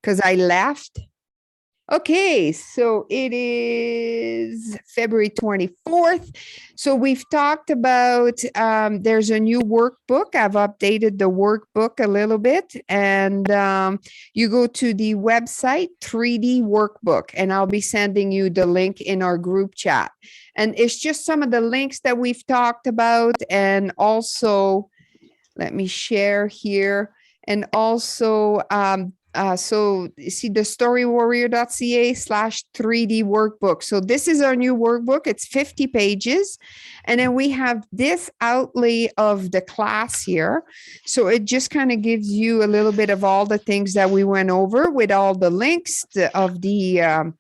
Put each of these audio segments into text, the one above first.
because I left. Okay, so it is February 24th. So we've talked about, there's a new workbook. I've updated the workbook a little bit, and you go to the website 3D workbook, and I'll be sending you the link in our group chat. And it's just some of the links that we've talked about, and also, let me share here, and also, so you see the storywarrior.ca/3D workbook. So this is our new workbook. It's 50 pages. And then we have this outlay of the class here. So it just kind of gives you a little bit of all the things that we went over with all the links of the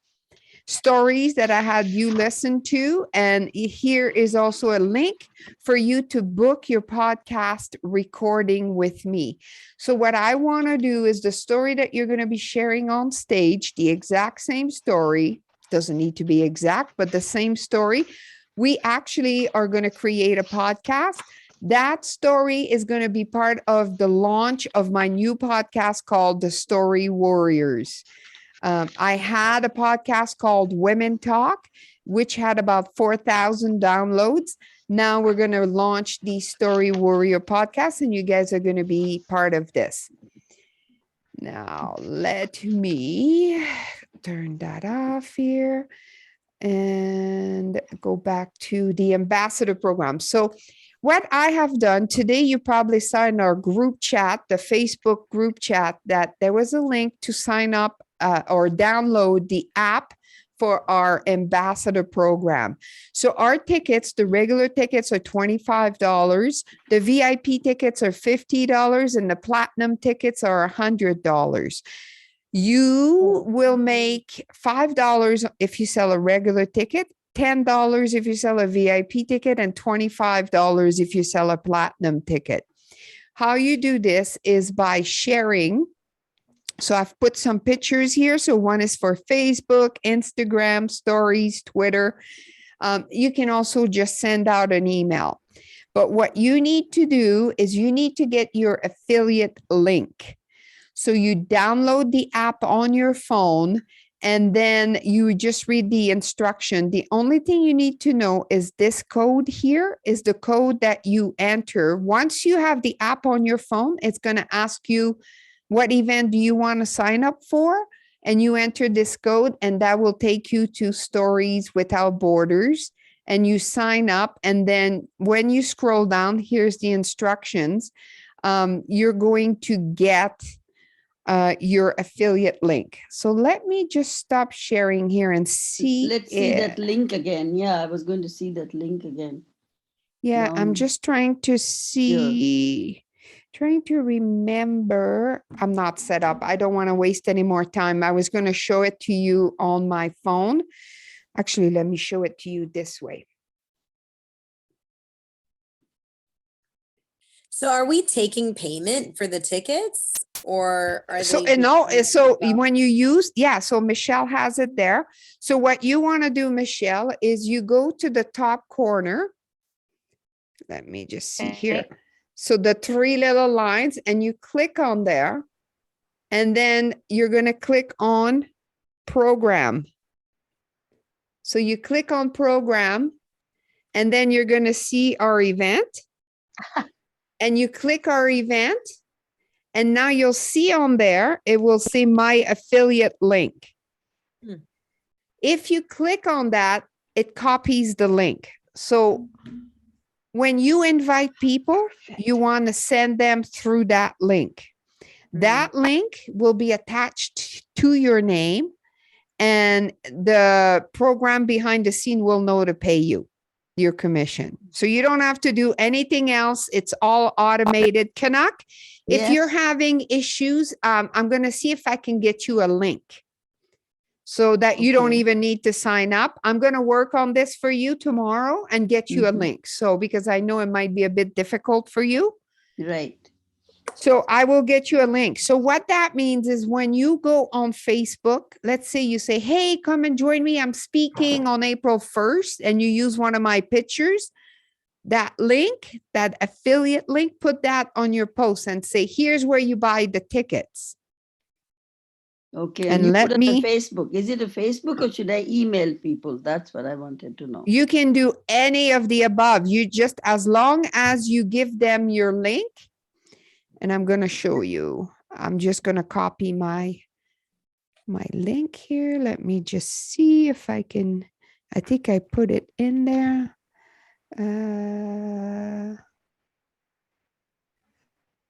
stories that I had you listen to. And here is also a link for you to book your podcast recording with me. So what I want to do is the story that you're going to be sharing on stage, the exact same story, doesn't need to be exact, but the same story. We actually are going to create a podcast. That story is going to be part of the launch of my new podcast called The Story Warriors. I had a podcast called Women Talk, which had about 4,000 downloads. Now we're going to launch the Story Warrior podcast, and you guys are going to be part of this. Now, let me turn that off here and go back to the ambassador program. So what I have done today, you probably saw in our group chat, the Facebook group chat, that there was a link to sign up or download the app for our ambassador program. So our tickets, the regular tickets are $25. The VIP tickets are $50 and the platinum tickets are $100. You will make $5 if you sell a regular ticket, $10 if you sell a VIP ticket, and $25 if you sell a platinum ticket. How you do this is by sharing. So I've put some pictures here. So one is for Facebook, Instagram, stories, Twitter. You can also just send out an email. But what you need to do is you need to get your affiliate link. So you download the app on your phone, and then you just read the instruction. The only thing you need to know is this code here is the code that you enter. Once you have the app on your phone, it's going to ask you, what event do you want to sign up for? And you enter this code, and that will take you to Stories Without Borders. And you sign up. And then when you scroll down, here's the instructions. You're going to get your affiliate link. So let me just stop sharing here and see. Let's see that link again. Yeah, I was going to see that link again. Yeah, I'm just trying to see, trying to remember. I'm not set up. I don't want to waste any more time. I was going to show it to you on my phone. Actually, let me show it to you this way. So are we taking payment for the tickets, or are so they no, so when you use, so Michelle has it there. So what you want to do, Michelle, is you go to the top corner. Let me just see here. So the three little lines, and you click on there, and then you're going to click on program. So you click on program, and then you're going to see our event. And you click our event, and now you'll see on there, it will say my affiliate link. If you click on that, it copies the link. So when you invite people, you want to send them through that link. That link will be attached to your name, and the program behind the scene will know to pay you your commission. So you don't have to do anything else. It's all automated. Canuck, if you're having issues, I'm going to see if I can get you a link so that you don't even need to sign up. I'm going to work on this for you tomorrow and get you a link. So because I know it might be a bit difficult for you. Right. So I will get you a link. So what that means is when you go on Facebook, let's say you say, hey, come and join me. I'm speaking on April 1st, and you use one of my pictures, that link, that affiliate link, put that on your post and say, here's where you buy the tickets. Okay, And and you let put it on me, Facebook. Is it a Facebook or should I email people? That's what I wanted to know. you can do any of the above. You just, as long as you give them your link, and I'm going to show you. I'm just going to copy my link here. Let me just see if I can. I think I put it in there.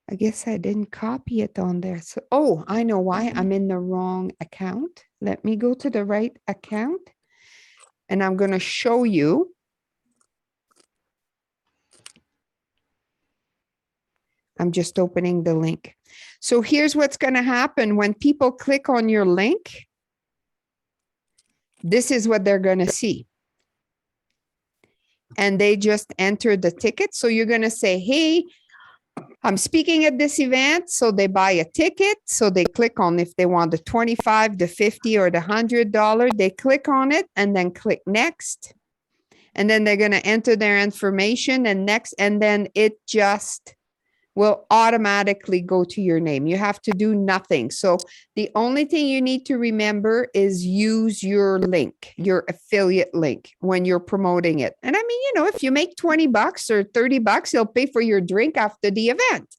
I guess I didn't copy it on there. So, oh, I know why. I'm in the wrong account. Let me go to the right account, and I'm going to show you. I'm just opening the link. So here's what's going to happen when people click on your link. This is what they're going to see. And they just enter the ticket. So you're going to say, hey, I'm speaking at this event. So they buy a ticket. So they click on if they want the 25, the 50, or the $100. They click on it and then click next. And then they're going to enter their information and next. And then it just will automatically go to your name. You have to do nothing. So the only thing you need to remember is use your link, your affiliate link when you're promoting it. And I mean, if you make 20 bucks or 30 bucks, you'll pay for your drink after the event.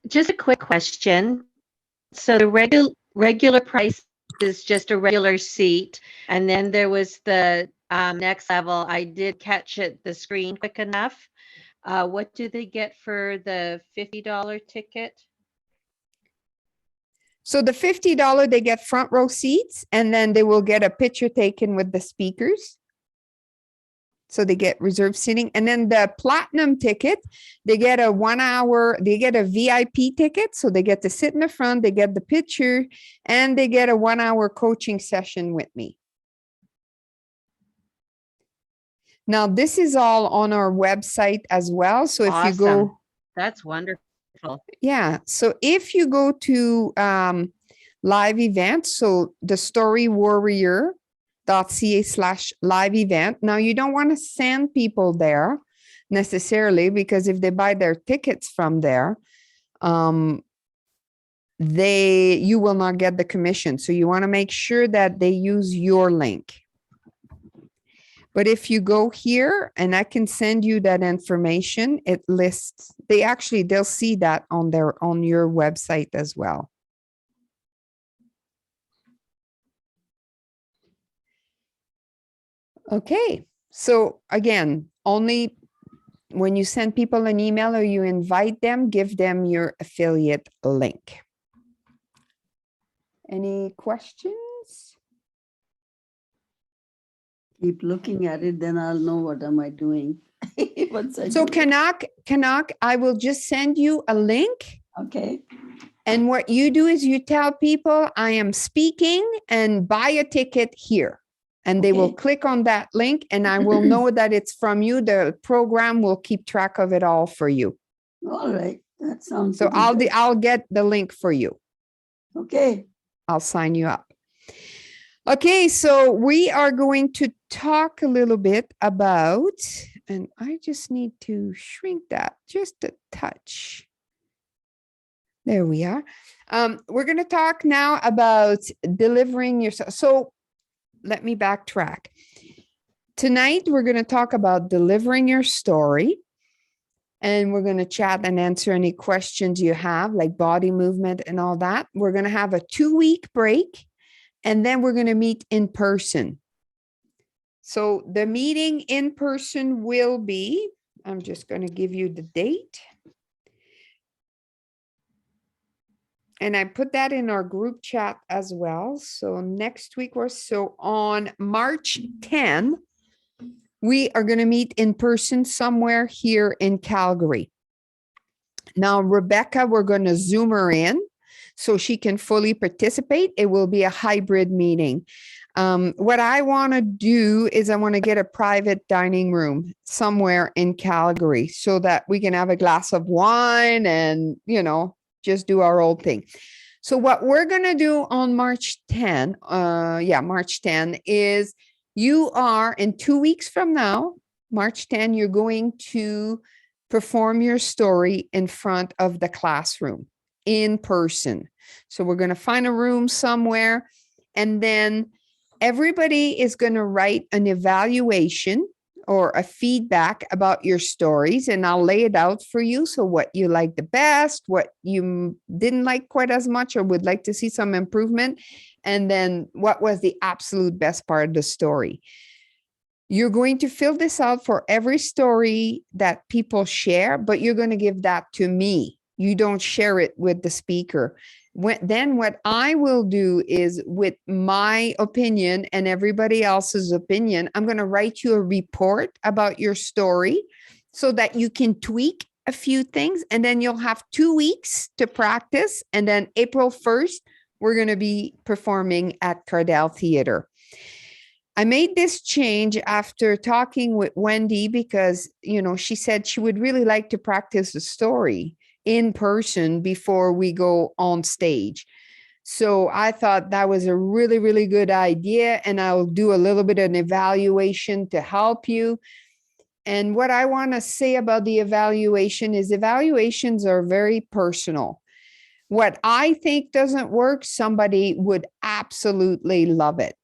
Just a quick question. So the regular price is just a regular seat. And then there was the next level. I did catch it, the screen quick enough. What do they get for the $50 ticket? So the $50, they get front row seats, and then they will get a picture taken with the speakers. So they get reserved seating. And then the platinum ticket, they get a 1 hour, they get a VIP ticket. So they get to sit in the front, they get the picture, and they get a 1 hour coaching session with me. Now, this is all on our website as well. So if you go, Awesome. That's wonderful. yeah. So if you go to live events, so the storywarrior.ca/live event. Now, you don't want to send people there necessarily, because if they buy their tickets from there, you will not get the commission. So you want to make sure that they use your link. But if you go here, and I can send you that information, it lists, they'll see that on your website as well. Okay. So again, only when you send people an email or you invite them, give them your affiliate link. Any questions? Keep looking at it, then I'll know what am I doing. So Kanak, I will just send you a link. Okay. And what you do is you tell people I am speaking and buy a ticket here. And they will Okay. click on that link, and I will know that it's from you. The program will keep track of it all for you. All right. That sounds So good. I'll get the link for you. Okay. I'll sign you up. Okay, so we are going to talk a little bit about, and I just need to shrink that just a touch. There we are. We're going to talk now about delivering yourself. So let me backtrack. Tonight, we're going to talk about delivering your story. And we're going to chat and answer any questions you have, like body movement and all that. We're going to have a 2-week break, and then we're going to meet in person. So the meeting in person will be, I'm just going to give you the date. And I put that in our group chat as well. So next week or so, on March 10, we are going to meet in person somewhere here in Calgary. Now, Rebecca, we're going to Zoom her in so she can fully participate. It will be a hybrid meeting. What I want to do is I want to get a private dining room somewhere in Calgary so that we can have a glass of wine and, just do our old thing. So what we're going to do on March 10, March 10 is you are in 2 weeks from now, March 10, you're going to perform your story in front of the classroom in person. So we're going to find a room somewhere, and then everybody is going to write an evaluation or a feedback about your stories, and I'll lay it out for you. So what you like the best, what you didn't like quite as much or would like to see some improvement, and then what was the absolute best part of the story. You're going to fill this out for every story that people share, but you're going to give that to me. You don't share it with the speaker. Then what I will do is, with my opinion and everybody else's opinion, I'm going to write you a report about your story so that you can tweak a few things, and then you'll have 2 weeks to practice. And then April 1st, we're going to be performing at Cardell Theater. I made this change after talking with Wendy because, she said she would really like to practice the story in person before we go on stage. So I thought that was a really, really good idea. And I'll do a little bit of an evaluation to help you. And what I want to say about the evaluation is evaluations are very personal. What I think doesn't work, somebody would absolutely love it.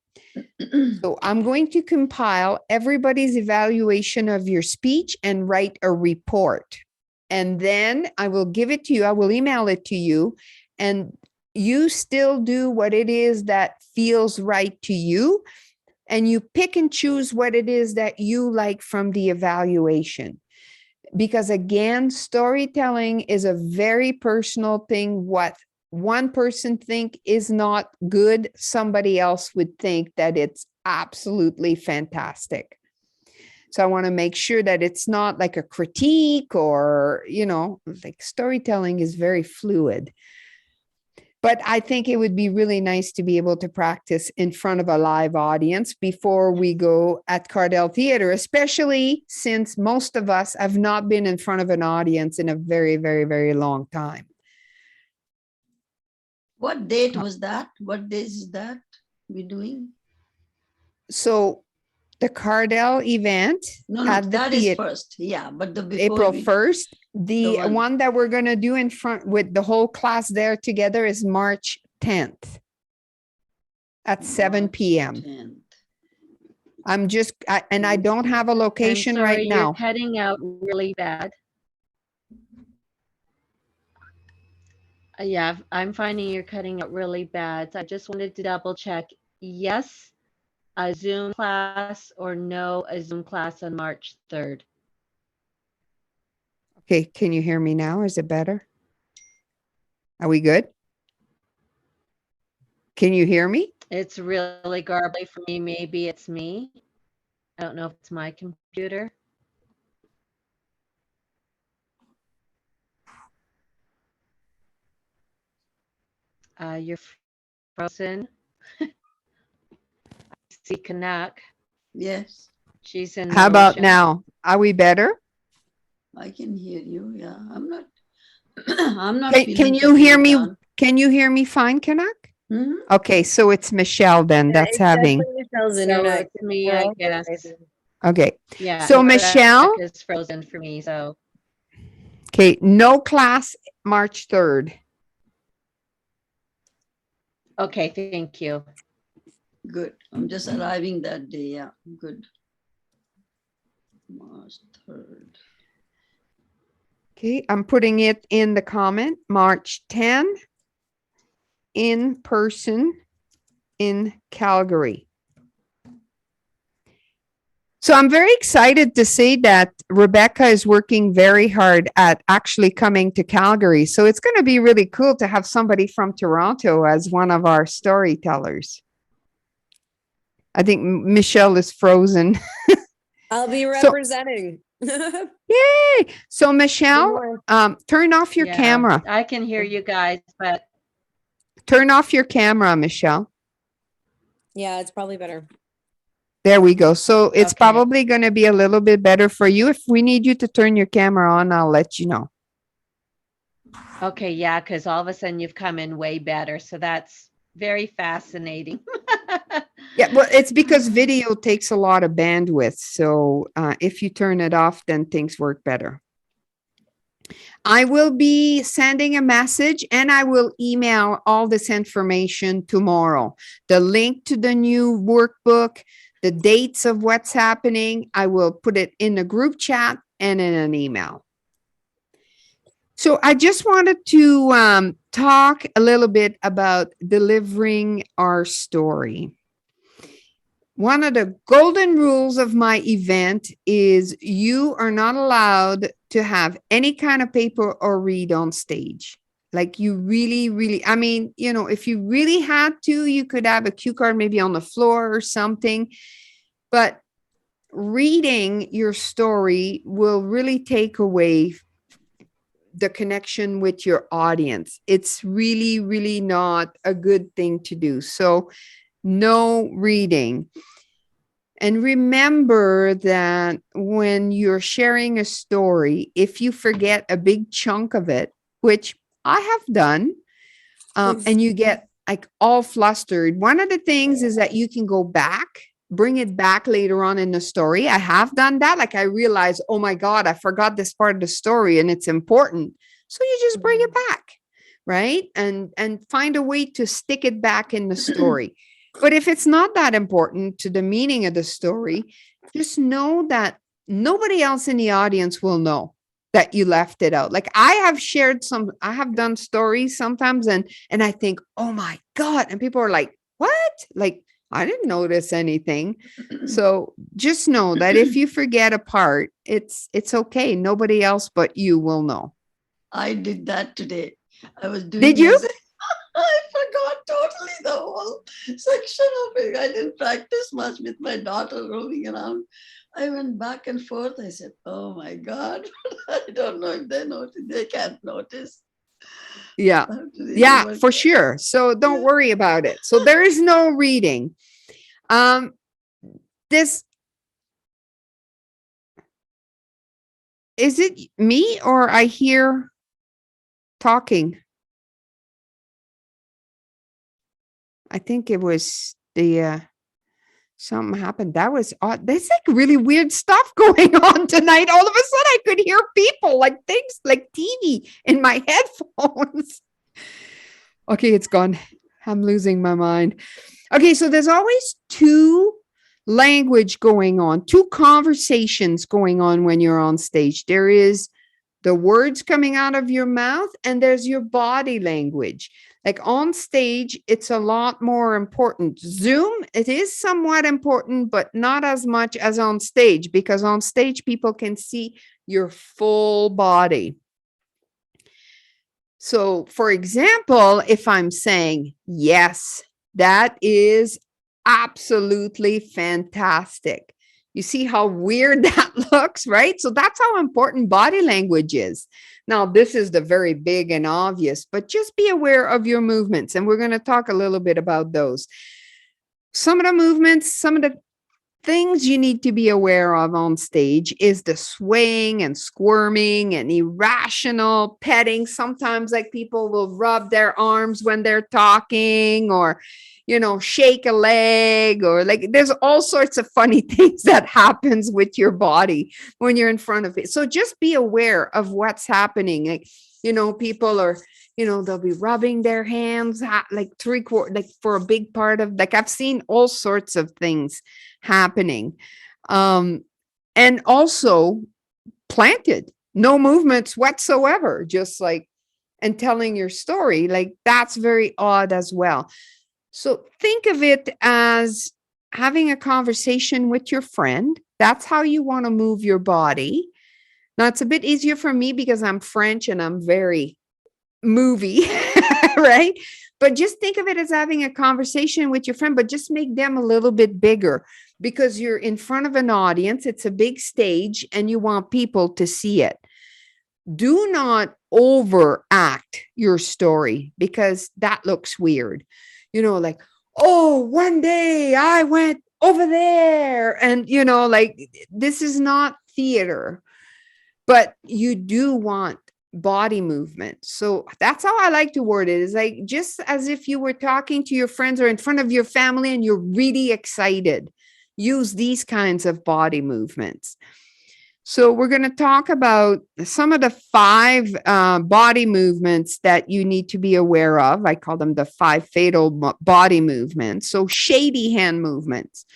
So I'm going to compile everybody's evaluation of your speech and write a report. And then I will give it to you. I will email it to you. And you still do what it is that feels right to you. And you pick and choose what it is that you like from the evaluation. Because again, storytelling is a very personal thing. What one person think is not good, somebody else would think that it's absolutely fantastic. So I want to make sure that it's not like a critique or, like storytelling is very fluid. But I think it would be really nice to be able to practice in front of a live audience before we go at Cardell Theater, especially since most of us have not been in front of an audience in a very, very, very long time. What date was that? What days is that we're doing? So the Cardell event No, at the that is theater, first. Yeah, but the before April we- 1st. The one. one that we're going to do in front with the whole class there together is March 10th at 7 March p.m. 10th. I don't have a location I'm sorry, right now. You're cutting out really bad. Yeah, I'm finding you're cutting out really bad. So I just wanted to double check. Yes, a Zoom class, or no, a Zoom class on March 3rd. Okay, can you hear me now? Is it better? Are we good? Can you hear me? It's really garbly for me. Maybe it's me. I don't know if it's my computer. You're frozen. I see Canuck. Yes, She's in. How about motion. now? Are we better? I can hear you. Yeah, I'm not. I'm not. Can feeling you hear me? down. Can you hear me fine, Canuck? Mhm. Okay, so it's Michelle then that's It's having. definitely Michelle's So internet. it's me, We're I all guess. connected. Okay, Yeah. So, Quebec Michelle? is frozen for me. So okay, no class March 3rd. okay, thank you. Good. I'm just arriving that day. Yeah, good. March 3rd. Okay, I'm putting it in the comment, March 10, in person in Calgary. So I'm very excited to say that Rebecca is working very hard at actually coming to Calgary. So it's going to be really cool to have somebody from Toronto as one of our storytellers. I think Michelle is frozen. I'll be So- representing. Yay! So Michelle, turn off your Yeah, camera. I can hear you guys, but Turn off your camera, Michelle. Yeah, it's probably better. There we go. So it's Okay. probably going to be a little bit better for you. If we need you to turn your camera on, I'll let you know. okay, yeah, because all of a sudden you've come in way better. So that's very fascinating. Yeah, well, it's because video takes a lot of bandwidth. So if you turn it off, then things work better. I will be sending a message and I will email all this information tomorrow. The link to the new workbook, the dates of what's happening, I will put it in the group chat and in an email. So I just wanted to talk a little bit about delivering our story. One of the golden rules of my event is you are not allowed to have any kind of paper or read on stage. Like you really, I mean, you know, if you really had to, you could have a cue card maybe on the floor or something. But reading your story will really take away the connection with your audience. It's really not a good thing to do. So no reading. And remember that when you're sharing a story, if you forget a big chunk of it, which I have done, and you get like all flustered, one of the things is that you can go back, bring it back later on in the story. I have done that. Like I realized, oh my God, I forgot this part of the story and it's important. So you just bring it back, right? And find a way to stick it back in the story. But if it's not that important to the meaning of the story, just know that nobody else in the audience will know that you left it out. Like I have done stories sometimes and I think, oh my God. And people are like, what? Like, I didn't notice anything. So just know that if you forget a part, it's okay. Nobody else but you will know. I did that today. I was doing Did you? music. I forgot totally the whole section of it. I didn't practice much with my daughter roaming around. I went back and forth. I said, oh my God, I don't know if they notice. They can't notice. Yeah. Yeah, for sure. So don't worry about it. So there is no reading. This, is it me or I hear talking? I think it was the something happened. That was odd. There's like really weird stuff going on tonight. All of a sudden I could hear people, like things like TV in my headphones. Okay, it's gone. I'm losing my mind. Okay, so there's always two language going on, two conversations going on when you're on stage. There is the words coming out of your mouth and there's your body language. Like on stage, it's a lot more important. Zoom, it is somewhat important, but not as much as on stage, because on stage, people can see your full body. So, for example, if I'm saying, yes, that is absolutely fantastic. You see how weird that looks, right? So that's how important body language is. Now, this is the very big and obvious, but just be aware of your movements. And we're going to talk a little bit about those. Some of the movements, some of the things you need to be aware of on stage is the swaying and squirming and irrational petting. Sometimes like people will rub their arms when they're talking, or, you know, shake a leg, or like there's all sorts of funny things that happens with your body when you're in front of it. So just be aware of what's happening. Like, you know, people are, you know, they'll be rubbing their hands like like for a big part of, like I've seen all sorts of things happening. And also planted, no movements whatsoever, just like, and telling your story, like that's very odd as well. So think of it as having a conversation with your friend. That's how you want to move your body. Now it's a bit easier for me because I'm French and I'm very movie, right? But just think of it as having a conversation with your friend, but just make them a little bit bigger because you're in front of an audience. It's a big stage and you want people to see it. Do not overact your story because that looks weird. You know, like, oh, one day I went over there. And, you know, like this is not theater, but you do want body movement. So that's how I like to word it, is like just as if you were talking to your friends or in front of your family and you're really excited. Use these kinds of body movements. So we're going to talk about some of the 5 body movements that you need to be aware of. I call them the 5 fatal body movements. So shady hand movements.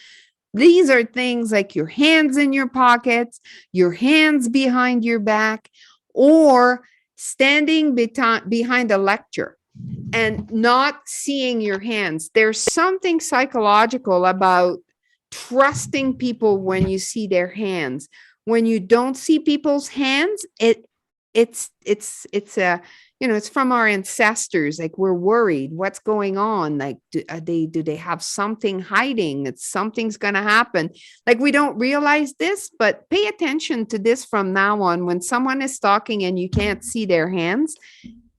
These are things like your hands in your pockets, your hands behind your back, or standing behind a lecture and not seeing your hands. There's something psychological about trusting people when you see their hands. When you don't see people's hands, it's a, it's from our ancestors. Like, we're worried, what's going on? Like, do they have something hiding? It's something's gonna happen. Like, we don't realize this, but pay attention to this from now on. When someone is talking and you can't see their hands,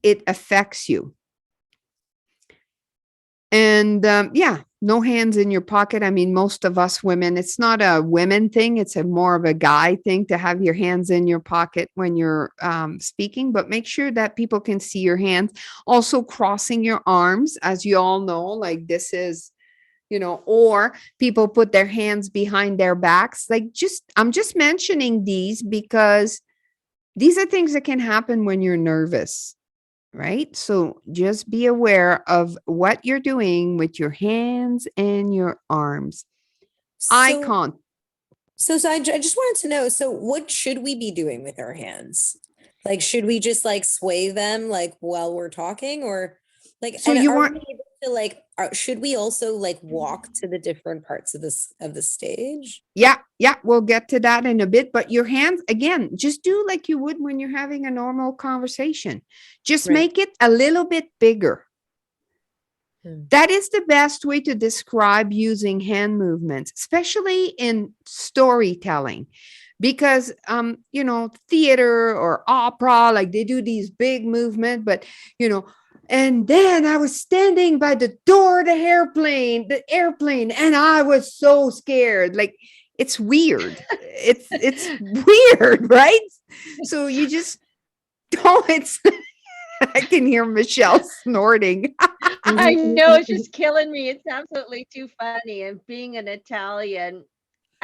it affects you. And yeah, no hands in your pocket. I mean, most of us women, it's not a women thing. It's a more of a guy thing to have your hands in your pocket when you're speaking, but make sure that people can see your hands. Also crossing your arms, as you all know, like this is, or people put their hands behind their backs. Like, I'm just mentioning these because these are things that can happen when you're nervous. Right? So just be aware of what you're doing with your hands and your arms. Eye So, contact. I just wanted to know, so what should we be doing with our hands? Like, should we just like sway them like while we're talking, or like, So and you are we want, able to like, should we also like walk to the different parts of the stage? yeah, we'll get to that in a bit. But your hands, again, just do like you would when you're having a normal conversation. Just Right. make it a little bit bigger. Hmm. That is the best way to describe using hand movements, especially in storytelling. Because theater or opera, like they do these big movements, but and then I was standing by the door of the airplane, and I was so scared. Like, it's weird. It's weird, right? So you just don't. It's I can hear Michelle snorting. I know, it's just killing me. It's absolutely too funny. And being an Italian,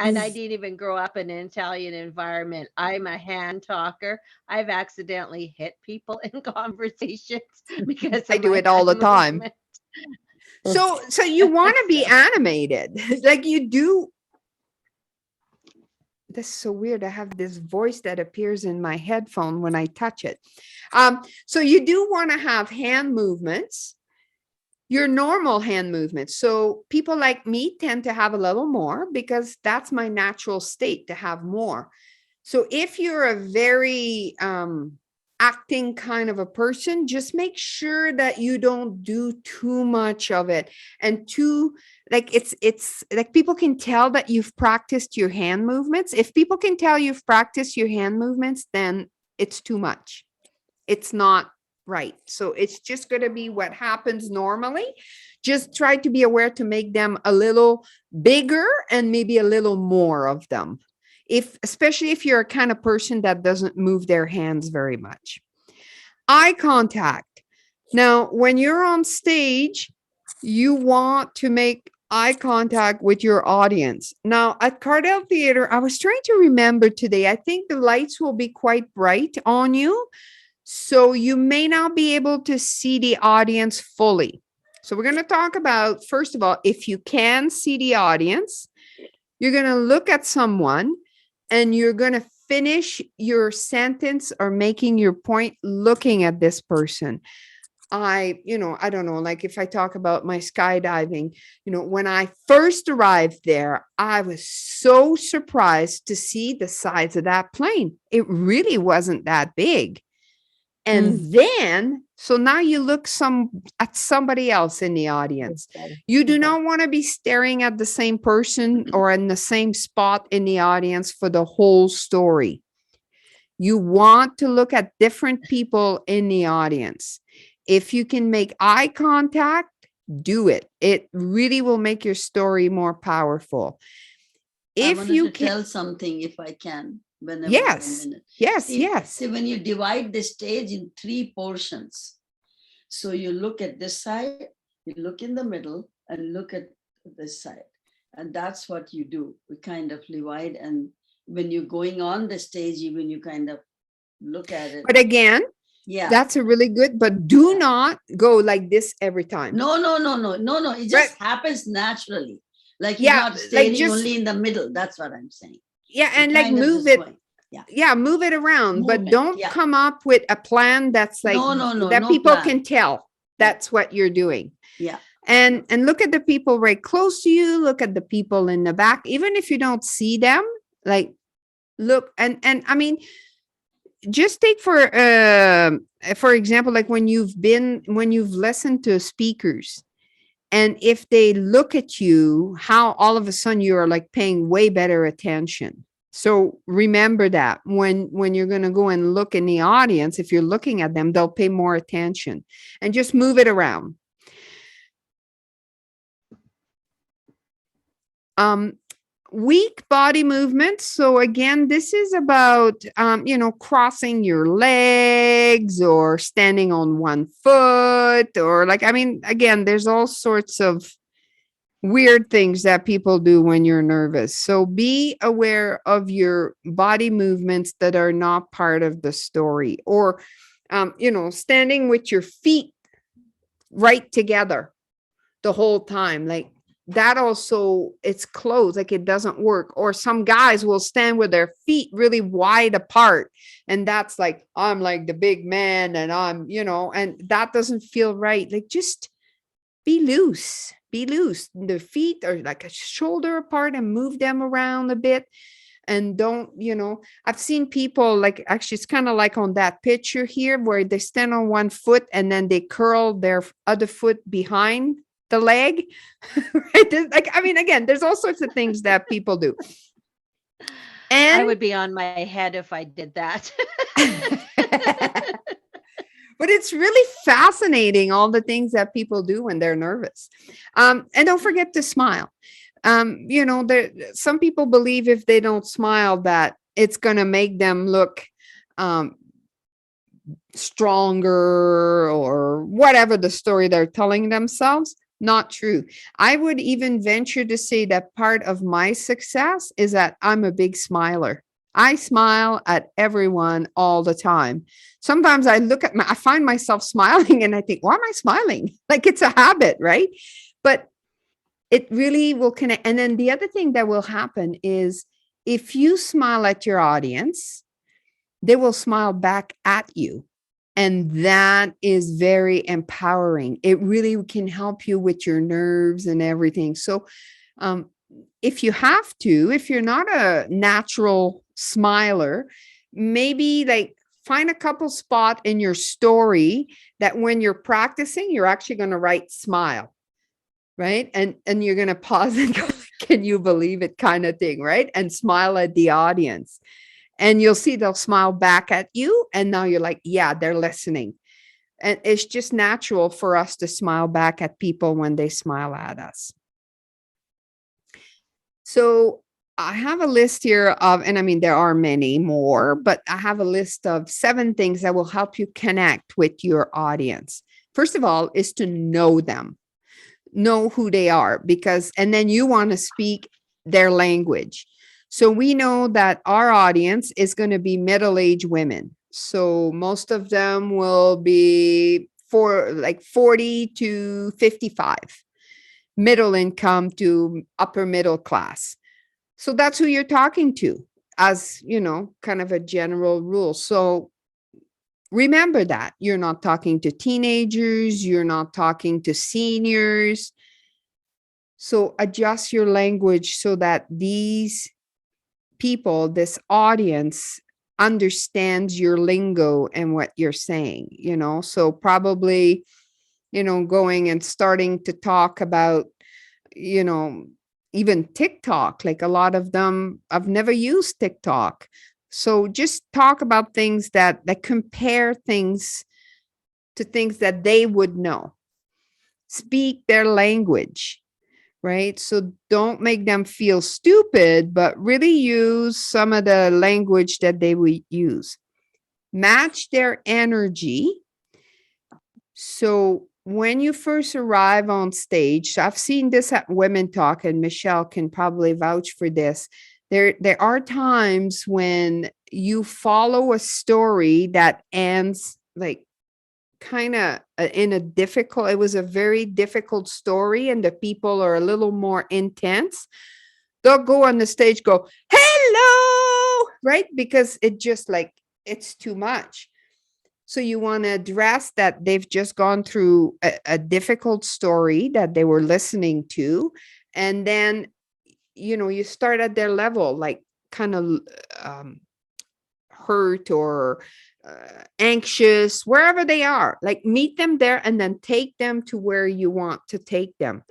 and I didn't even grow up in an Italian environment. I'm a hand talker. I've accidentally hit people in conversations because I of do my it all the hand time. movement. So you want to be animated, like you do. That's so weird. I have this voice that appears in my headphone when I touch it. So you do want to have hand movements, your normal hand movements. So people like me tend to have a little more because that's my natural state, to have more. So if you're a very acting kind of a person, just make sure that you don't do too much of it, and too, like, it's like people can tell that you've practiced your hand movements. If people can tell you've practiced your hand movements, then it's too much. It's not right. So it's just going to be what happens normally. Just try to be aware to make them a little bigger and maybe a little more of them. Especially if you're a kind of person that doesn't move their hands very much. Eye contact. Now, when you're on stage, you want to make eye contact with your audience. Now, at Cardell Theater, I was trying to remember today, I think the lights will be quite bright on you, so you may not be able to see the audience fully. So we're going to talk about, first of all, if you can see the audience, you're going to look at someone and you're going to finish your sentence or making your point looking at this person. I don't know, like if I talk about my skydiving, when I first arrived there, I was so surprised to see the size of that plane. It really wasn't that big. And then, so now you look at somebody else in the audience. You do not want to be staring at the same person or in the same spot in the audience for the whole story. You want to look at different people in the audience. If you can make eye contact, do it. It really will make your story more powerful. I If wanted you to can, tell something if I can, whenever yes, one minute. yes, See, yes. See, when you divide the stage in 3 portions, so you look at this side, you look in the middle, and look at this side. And that's what you do. We kind of divide, and when you're going on the stage, even you kind of look at it. But again, Yeah. that's a really good, but do not go like this every time. No. It just happens naturally. Like you're not standing only in the middle. That's what I'm saying. Yeah, and like move it. Yeah, move it around, but Movement, don't come up with a plan that's like that no people plan. can tell that's what you're doing. Yeah. And look at the people right close to you, look at the people in the back, even if you don't see them, like look and I mean, just take for example, like when you've listened to speakers, and if they look at you, how all of a sudden you are like paying way better attention. So remember that when you're going to go and look in the audience, if you're looking at them, they'll pay more attention, and just move it around. Weak body movements. So again, this is about, crossing your legs or standing on one foot, or like, I mean, again, there's all sorts of weird things that people do when you're nervous. So be aware of your body movements that are not part of the story, or, standing with your feet right together the whole time. Like that also, it's closed, like it doesn't work. Or some guys will stand with their feet really wide apart. And that's like, I'm like the big man and I'm, and that doesn't feel right. Like just be loose. The feet are like a shoulder apart and move them around a bit. And don't, I've seen people like, actually, it's kind of like on that picture here where they stand on one foot and then they curl their other foot behind the leg. Right? Like, I mean, again, there's all sorts of things that people do. And I would be on my head if I did that. but it's really fascinating, all the things that people do when they're nervous. And don't forget to smile. Some people believe if they don't smile that it's going to make them look stronger or whatever the story they're telling themselves. Not true. I would even venture to say that part of my success is that I'm a big smiler. I smile at everyone all the time. Sometimes I find myself smiling and I think, why am I smiling? Like it's a habit, right? But it really will connect. And then the other thing that will happen is if you smile at your audience, they will smile back at you. And that is very empowering. It really can help you with your nerves and everything. So if you have to, if you're not a natural smiler, maybe like find a couple spot in your story that when you're practicing, you're actually going to write smile, right? And you're going to pause and go, can you believe it kind of thing, right? And smile at the audience. And you'll see they'll smile back at you. And now you're like, yeah, they're listening. And it's just natural for us to smile back at people when they smile at us. So I have a list here of, and I mean, there are many more, but I have a list of 7 things that will help you connect with your audience. First of all, is to know them, know who they are, and then you want to speak their language. So we know that our audience is going to be middle-aged women. So most of them will be 40 to 55, middle income to upper middle class. So that's who you're talking to, as, kind of a general rule. So remember that you're not talking to teenagers, you're not talking to seniors. So adjust your language so that these people, this audience, understands your lingo and what you're saying, so probably, going and starting to talk about, even TikTok. Like a lot of them, I've never used TikTok. So just talk about things that compare things to things that they would know. Speak their language. Right? So don't make them feel stupid, but really use some of the language that they would use. Match their energy. So when you first arrive on stage, so I've seen this at Women Talk, and Michelle can probably vouch for this. There are times when you follow a story that ends like kind of in a difficult, it was a very difficult story, and the people are a little more intense. They'll go on the stage, go, hello, right? Because it just like, it's too much. So you want to address that they've just gone through a difficult story that they were listening to. And then, you start at their level, like kind of um, hurt or anxious, wherever they are, like meet them there and then take them to where you want to take them.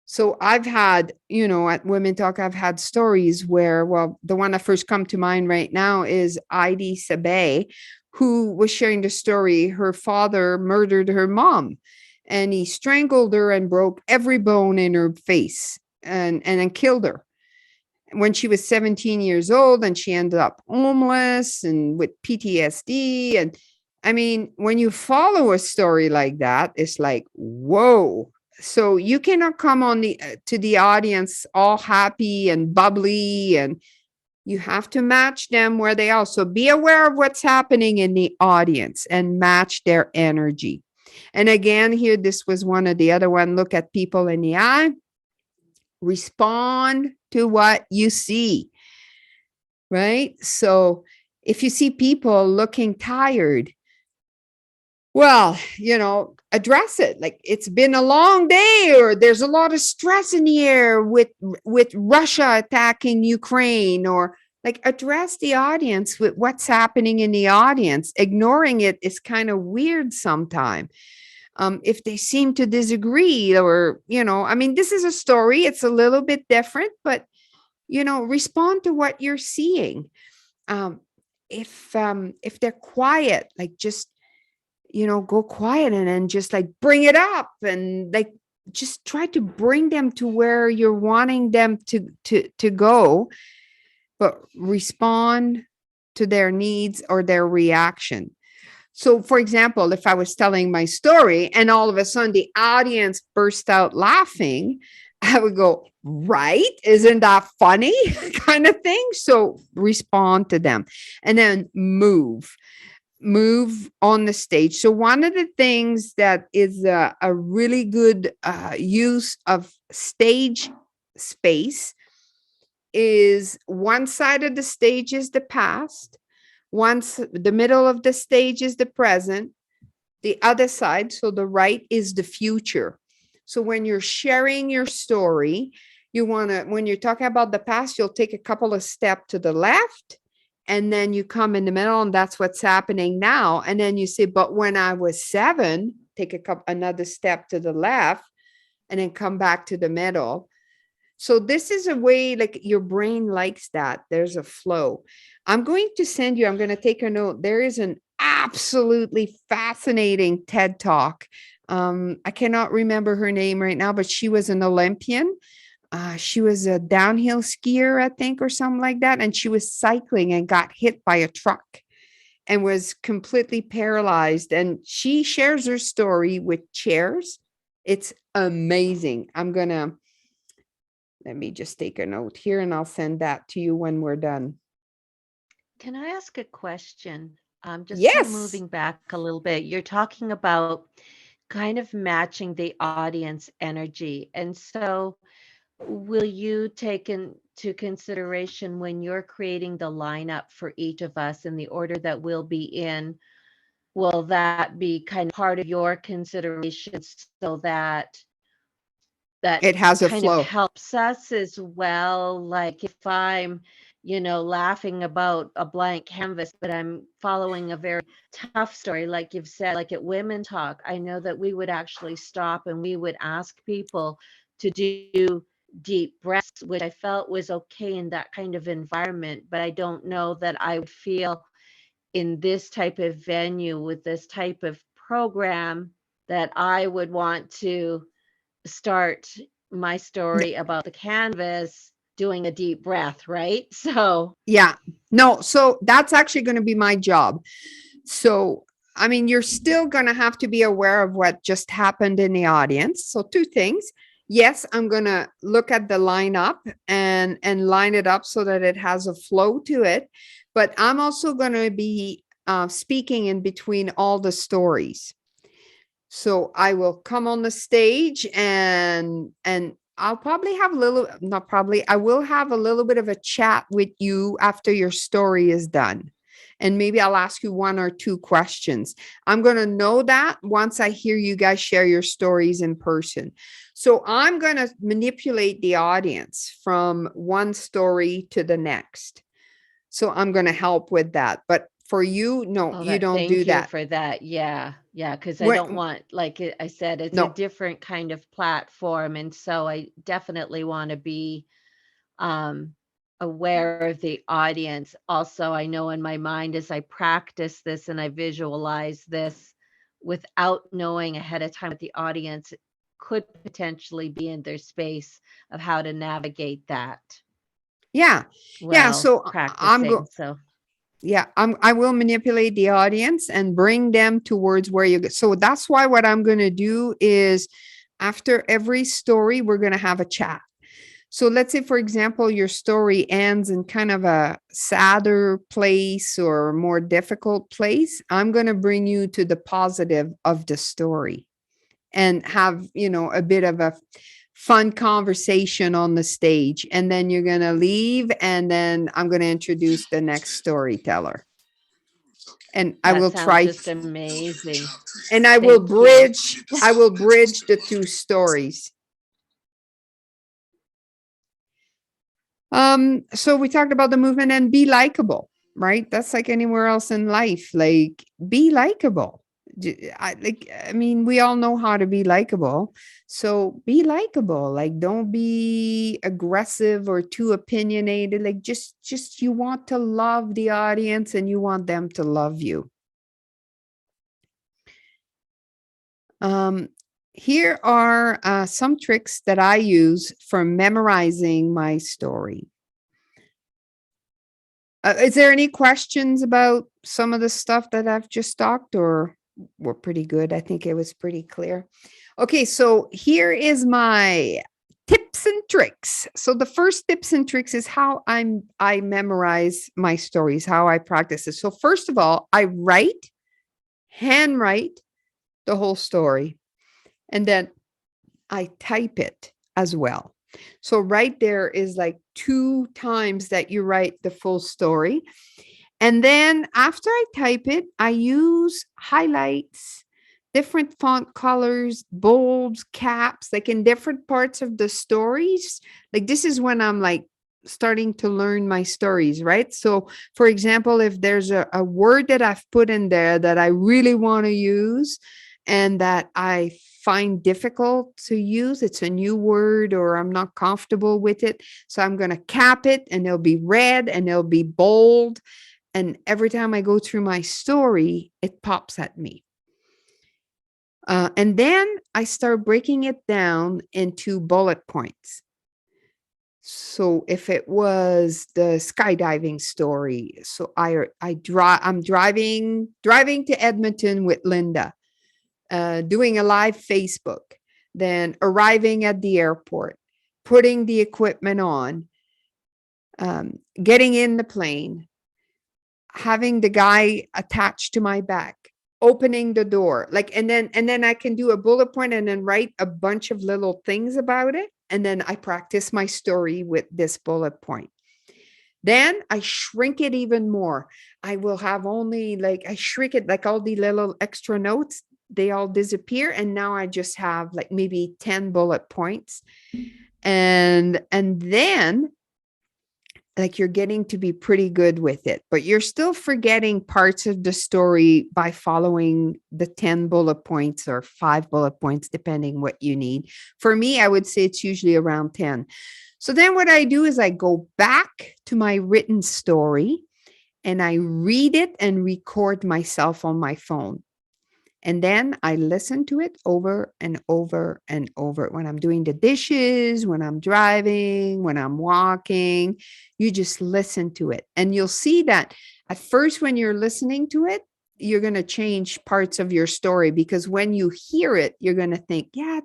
So I've had, at Women Talk, I've had stories where, well, the one that first come to mind right now is Heidi Sabe, who was sharing the story. Her father murdered her mom, and he strangled her and broke every bone in her face and then killed her when she was 17 years old, and she ended up homeless and with PTSD. And I mean, when you follow a story like that, it's like, whoa. So you cannot come on to the audience all happy and bubbly, and you have to match them where they are. So be aware of what's happening in the audience and match their energy. And again, here, this was one of the other one. Look at people in the eye. Respond to what you see, right? So if you see people looking tired, well, address it. Like, it's been a long day, or there's a lot of stress in the air with Russia attacking Ukraine, or like address the audience with what's happening in the audience. Ignoring it is kind of weird sometimes. If they seem to disagree, or, I mean, this is a story, it's a little bit different, but, respond to what you're seeing. If they're quiet, like, just, go quiet and then just like bring it up, and like, just try to bring them to where you're wanting them to go, but respond to their needs or their reaction. So, for example, if I was telling my story and all of a sudden the audience burst out laughing, I would go, right? Isn't that funny? Kind of thing. So respond to them and then move on the stage. So one of the things that is a really good use of stage space is one side of the stage is the past. Once the middle of the stage is the present, the other side, so the right, is the future. So when you're sharing your story, when you're talking about the past, you'll take a couple of steps to the left, and then you come in the middle, and that's what's happening now. And then you say, but when I was 7, take another step to the left, and then come back to the middle. So this is a way, like, your brain likes that. There's a flow. I'm going to take a note. There is an absolutely fascinating TED Talk. I cannot remember her name right now, but she was an Olympian. She was a downhill skier, I think, or something like that. And she was cycling and got hit by a truck and was completely paralyzed. And she shares her story with chairs. It's amazing. Let me just take a note here, and I'll send that to you when we're done. Can I ask a question? Just kind of Yes. moving back a little bit. You're talking about kind of matching the audience energy. And so, will you take into consideration when you're creating the lineup for each of us in the order that we'll be in? Will that be kind of part of your consideration so that It has a kind of flow. helps us as well? Like if I'm, laughing about a blank canvas, but I'm following a very tough story, like you've said, like at Women Talk, I know that we would actually stop and we would ask people to do deep breaths, which I felt was okay in that kind of environment, but I don't know that I would feel in this type of venue with this type of program that I would want to start my story about the canvas doing a deep breath, right? So, Yeah. No, so that's actually going to be my job. So, I mean, you're still going to have to be aware of what just happened in the audience. So, two things. yes, I'm going to look at the lineup and line it up so that it has a flow to it. But I'm also going to be speaking in between all the stories. So I will come on the stage and I'll probably have a little, not probably, I will have a little bit of a chat with you after your story is done. And maybe I'll ask you one or two questions. I'm going to know that once I hear you guys share your stories in person. So I'm going to manipulate the audience from one story to the next. So I'm going to help with that. But for you, no, Oh, you don't do thank you that. for that. Yeah. Yeah. Because I don't When, want, like I said, it's a no, different kind of platform. And so I definitely want to be um, aware of the audience. Also, I know in my mind as I practice this and I visualize this without knowing ahead of time what the audience could potentially be in their space of how to navigate that yeah. Yeah. while So I'm practicing. go So yeah, I will manipulate the audience and bring them towards where you go. So that's why what I'm going to do is after every story, we're going to have a chat. So let's say, for example, your story ends in kind of a sadder place or a more difficult place. I'm going to bring you to the positive of the story and have, a bit of a fun conversation on the stage. And then you're going to leave. And then I'm going to introduce the next storyteller. And I that will sounds try, just amazing. and Thank you. I will bridge the two stories. So we talked about the movement and be likable, right? That's like anywhere else in life. Like, be likable. I mean, we all know how to be likable. So be likable. Like, don't be aggressive or too opinionated. Like, just you want to love the audience and you want them to love you. Here are some tricks that I use for memorizing my story. Is there any questions about some of the stuff that I've just talked, or we're pretty good? I think it was pretty clear. Okay, so here is my tips and tricks. So the first tips and tricks is how I memorize my stories, how I practice it. So first of all, I handwrite the whole story, and then I type it as well. So right there is like 2 times that you write the full story. And then after I type it, I use highlights, different font colors, bolds, caps, like in different parts of the stories. Like this is when I'm like starting to learn my stories, right? So for example, if there's a word that I've put in there that I really want to use and that I find difficult to use, it's a new word or I'm not comfortable with it. So I'm going to cap it and it'll be red and it'll be bold. And every time I go through my story, it pops at me. And then I start breaking it down into bullet points. So if it was the skydiving story, so I'm driving to Edmonton with Linda, doing a live Facebook, then arriving at the airport, putting the equipment on, getting in the plane, having the guy attached to my back, opening the door, like, and then I can do a bullet point and then write a bunch of little things about it. And then I practice my story with this bullet point. Then I shrink it even more. I will have only like, I shrink it, like all the little extra notes, they all disappear. And now I just have like maybe 10 bullet points. And then like you're getting to be pretty good with it, but you're still forgetting parts of the story by following the 10 bullet points or 5 bullet points, depending what you need. For me, I would say it's usually around 10. So then what I do is I go back to my written story and I read it and record myself on my phone. And then I listen to it over and over and over when I'm doing the dishes, when I'm driving, when I'm walking. You just listen to it. And you'll see that at first, when you're listening to it, you're going to change parts of your story because when you hear it, you're going to think, yeah,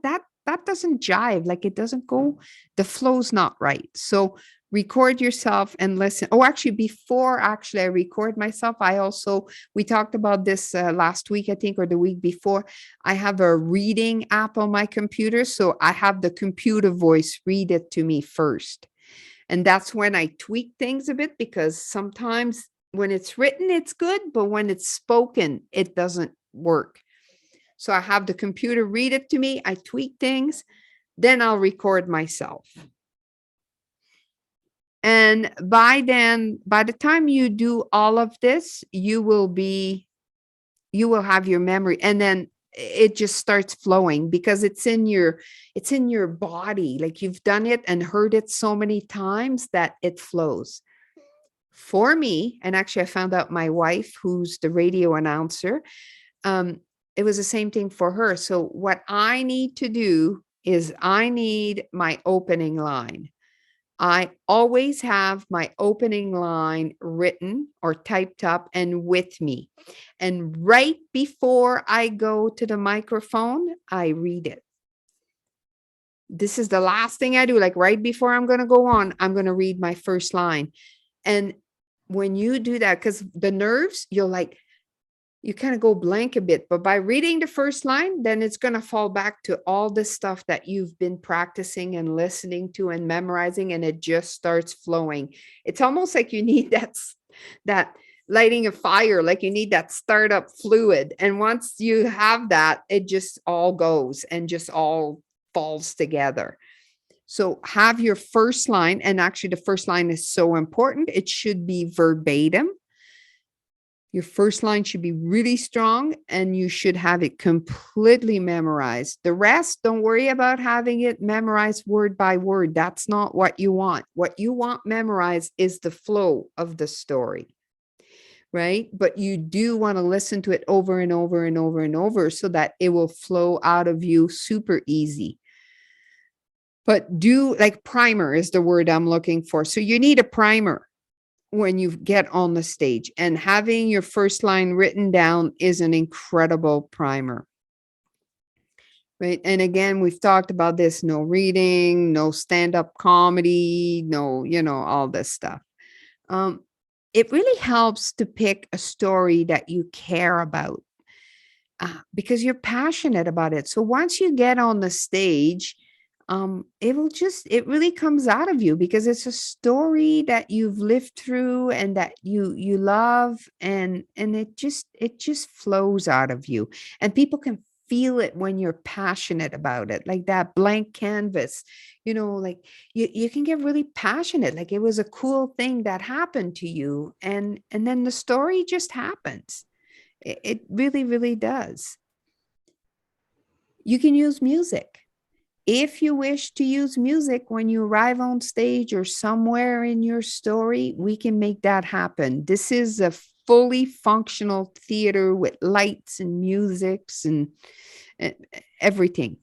that doesn't jive. Like it doesn't go, the flow's not right. So record yourself and listen. Oh, actually, before I record myself, we talked about this last week, I think, or the week before. I have a reading app on my computer. So I have the computer voice read it to me first. And that's when I tweak things a bit, because sometimes when it's written, it's good, but when it's spoken, it doesn't work. So I have the computer read it to me. I tweak things, then I'll record myself. And by the time you do all of this, you will have your memory, and then it just starts flowing because it's in your body. Like you've done it and heard it so many times that it flows. For me, and actually I found out my wife, who's the radio announcer, it was the same thing for her. So what I need to do is I need my opening line. I always have my opening line written or typed up and with me. And right before I go to the microphone, I read it. This is the last thing I do. Like right before I'm going to go on, I'm going to read my first line. And when you do that, because the nerves, you kind of go blank a bit, but by reading the first line, then it's going to fall back to all the stuff that you've been practicing and listening to and memorizing, and it just starts flowing. It's almost like you need that lighting a fire, like you need that startup fluid. And once you have that, it just all goes and just all falls together. So have your first line, and actually the first line is so important. It should be verbatim. Your first line should be really strong, and you should have it completely memorized. The rest, don't worry about having it memorized word by word. That's not what you want. What you want memorized is the flow of the story, right? But you do want to listen to it over and over and over and over so that it will flow out of you super easy. But primer is the word I'm looking for. So you need a primer when you get on the stage, and having your first line written down is an incredible primer. Right. And again, we've talked about this: no reading, no stand-up comedy, no, all this stuff. It really helps to pick a story that you care about, because you're passionate about it. So once you get on the stage, it really comes out of you because it's a story that you've lived through and that you love, and it just flows out of you, and people can feel it when you're passionate about it, like that blank canvas. Like you can get really passionate, like it was a cool thing that happened to you, and then the story just happens. It really, really does. You can use music. If you wish to use music when you arrive on stage or somewhere in your story, we can make that happen. This is a fully functional theater with lights and musics and everything.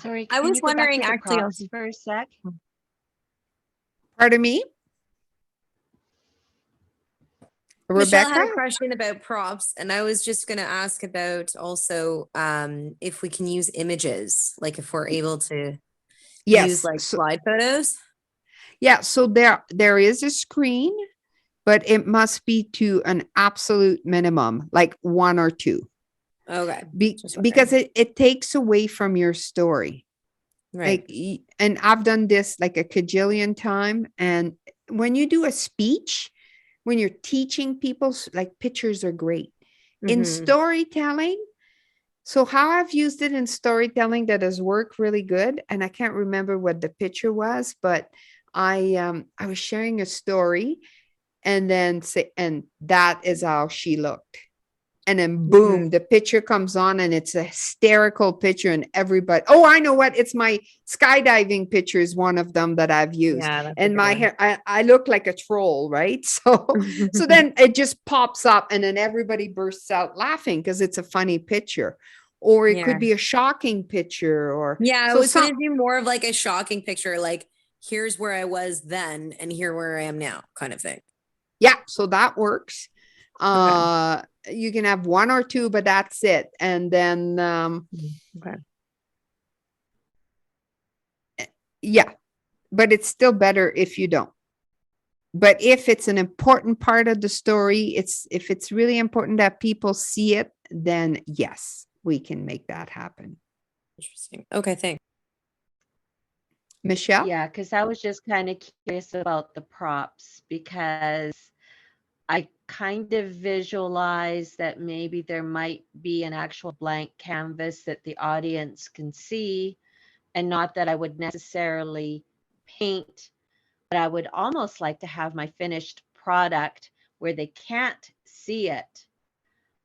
Sorry, I can was you go back wondering to the actually props also. for a sec? Pardon me? Michelle Rebecca? had a question about props, and I was just going to ask about also if we can use images, like if we're able to use Yes. like slide photos. Yeah. So there is a screen, but it must be to an absolute minimum, like one or two. Okay. Because it takes away from your story. Right. And I've done this like a cajillion time. And when you do a speech, when you're teaching people, like pictures are great. In storytelling, so how I've used it in storytelling that has worked really good, and I can't remember what the picture was, but I was sharing a story, and that is how she looked. And then boom, the picture comes on, and it's a hysterical picture, and everybody, oh, I know what, it's my skydiving picture is one of them that I've used. Yeah, that's and my hair, I look like a troll, right? So then it just pops up, and then everybody bursts out laughing because it's a funny picture, or it could be a shocking picture, or I was going to do more of like a shocking picture, like here's where I was then and here where I am now kind of thing. Yeah, so that works. You can have one or two, but that's it. And then Yeah, but it's still better if you don't. But if it's an important part of the story, if it's really important that people see it, then yes, we can make that happen. Interesting. Okay, thanks. Michelle? Yeah, because I was just kind of curious about the props because I kind of visualize that maybe there might be an actual blank canvas that the audience can see, and not that I would necessarily paint, but I would almost like to have my finished product where they can't see it.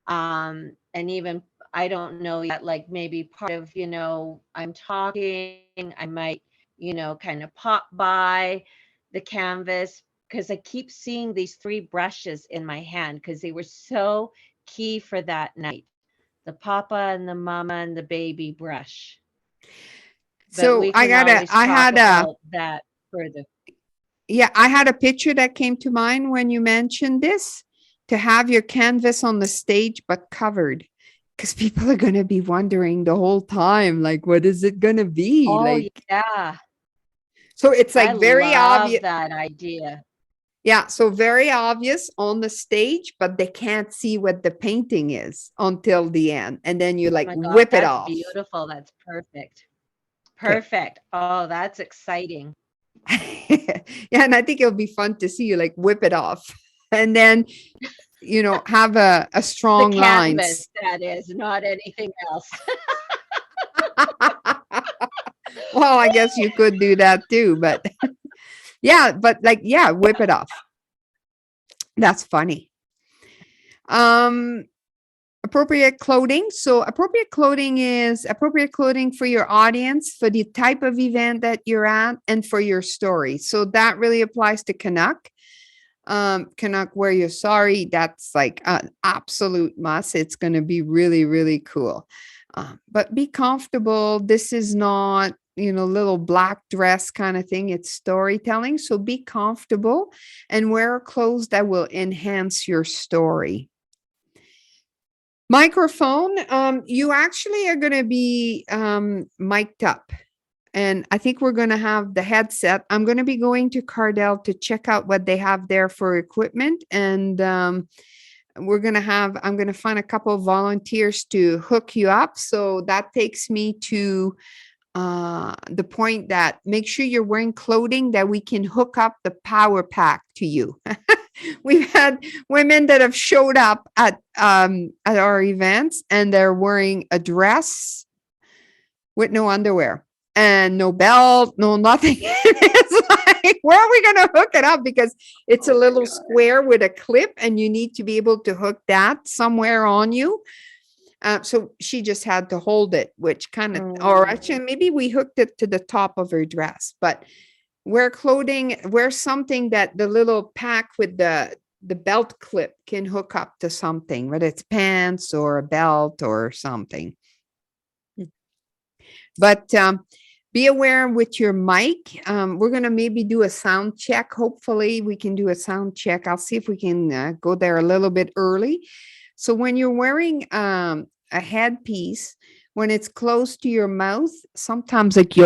And even I don't know yet, like maybe part of, I'm talking, I might, kind of pop by the canvas because I keep seeing these three brushes in my hand because they were so key for that night. The papa and the mama and the baby brush. But So we can always talk about that further. yeah, I had a picture that came to mind when you mentioned this, to have your canvas on the stage, but covered. Because people are going to be wondering the whole time, like, what is it going to be? Oh, Like, yeah. so it's I like very obvious. love that idea. Yeah. So very obvious on the stage, but they can't see what the painting is until the end. And then you Oh like my God, whip it that's off. beautiful. That's perfect. Okay. Perfect. Oh, that's exciting. Yeah. And I think it'll be fun to see you like whip it off. And then, have a The strong lines. canvas, that is, not anything else. Well, I guess you could do that too, but yeah, but like, yeah, whip it off. That's funny. Appropriate clothing. So appropriate clothing is appropriate clothing for your audience, for the type of event that you're at, and for your story. So that really applies to Canuck. Canuck, wear your sari. That's like an absolute must. It's going to be really, really cool. But be comfortable. This is not, little black dress kind of thing. It's storytelling. So be comfortable and wear clothes that will enhance your story. Microphone. You actually are going to be mic'd up. And I think we're going to have the headset. I'm going to be going to Cardell to check out what they have there for equipment. And I'm going to find a couple of volunteers to hook you up. So that takes me to the point that make sure you're wearing clothing that we can hook up the power pack to you. We've had women that have showed up at our events and they're wearing a dress with no underwear and no belt, no nothing. It's like, where are we going to hook it up? Because it's a little square with a clip and you need to be able to hook that somewhere on you. So she just had to hold it, which kind of, or actually maybe we hooked it to the top of her dress, but wear something that the little pack with the belt clip can hook up to something, whether it's pants or a belt or something. But be aware with your mic. We're going to maybe do a sound check. Hopefully we can do a sound check. I'll see if we can go there a little bit early. So when you're wearing a headpiece, when it's close to your mouth, sometimes like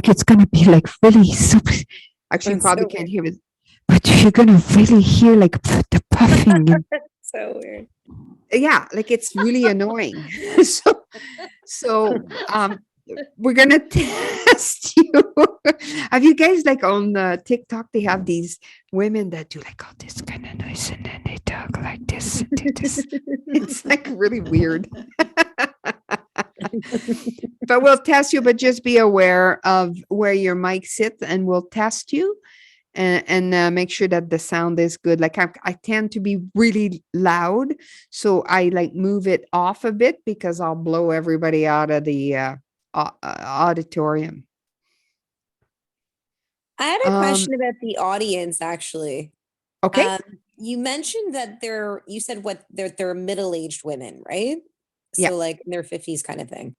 it's going to be like really, actually you probably can't hear it, but you're going to really hear like the puffing. That's so weird. Yeah, like it's really annoying. So we're gonna test you. Have you guys like on TikTok? They have these women that do like all this kind of noise, and then they talk like this. And do this. It's like really weird. But we'll test you. But just be aware of where your mic sits, and we'll test you. And make sure that the sound is good. Like I tend to be really loud, so I like move it off a bit because I'll blow everybody out of the auditorium. I had a question about the audience, actually. Okay. You mentioned that you said they're middle-aged women, right? So Yeah. like in their 50s kind of thing.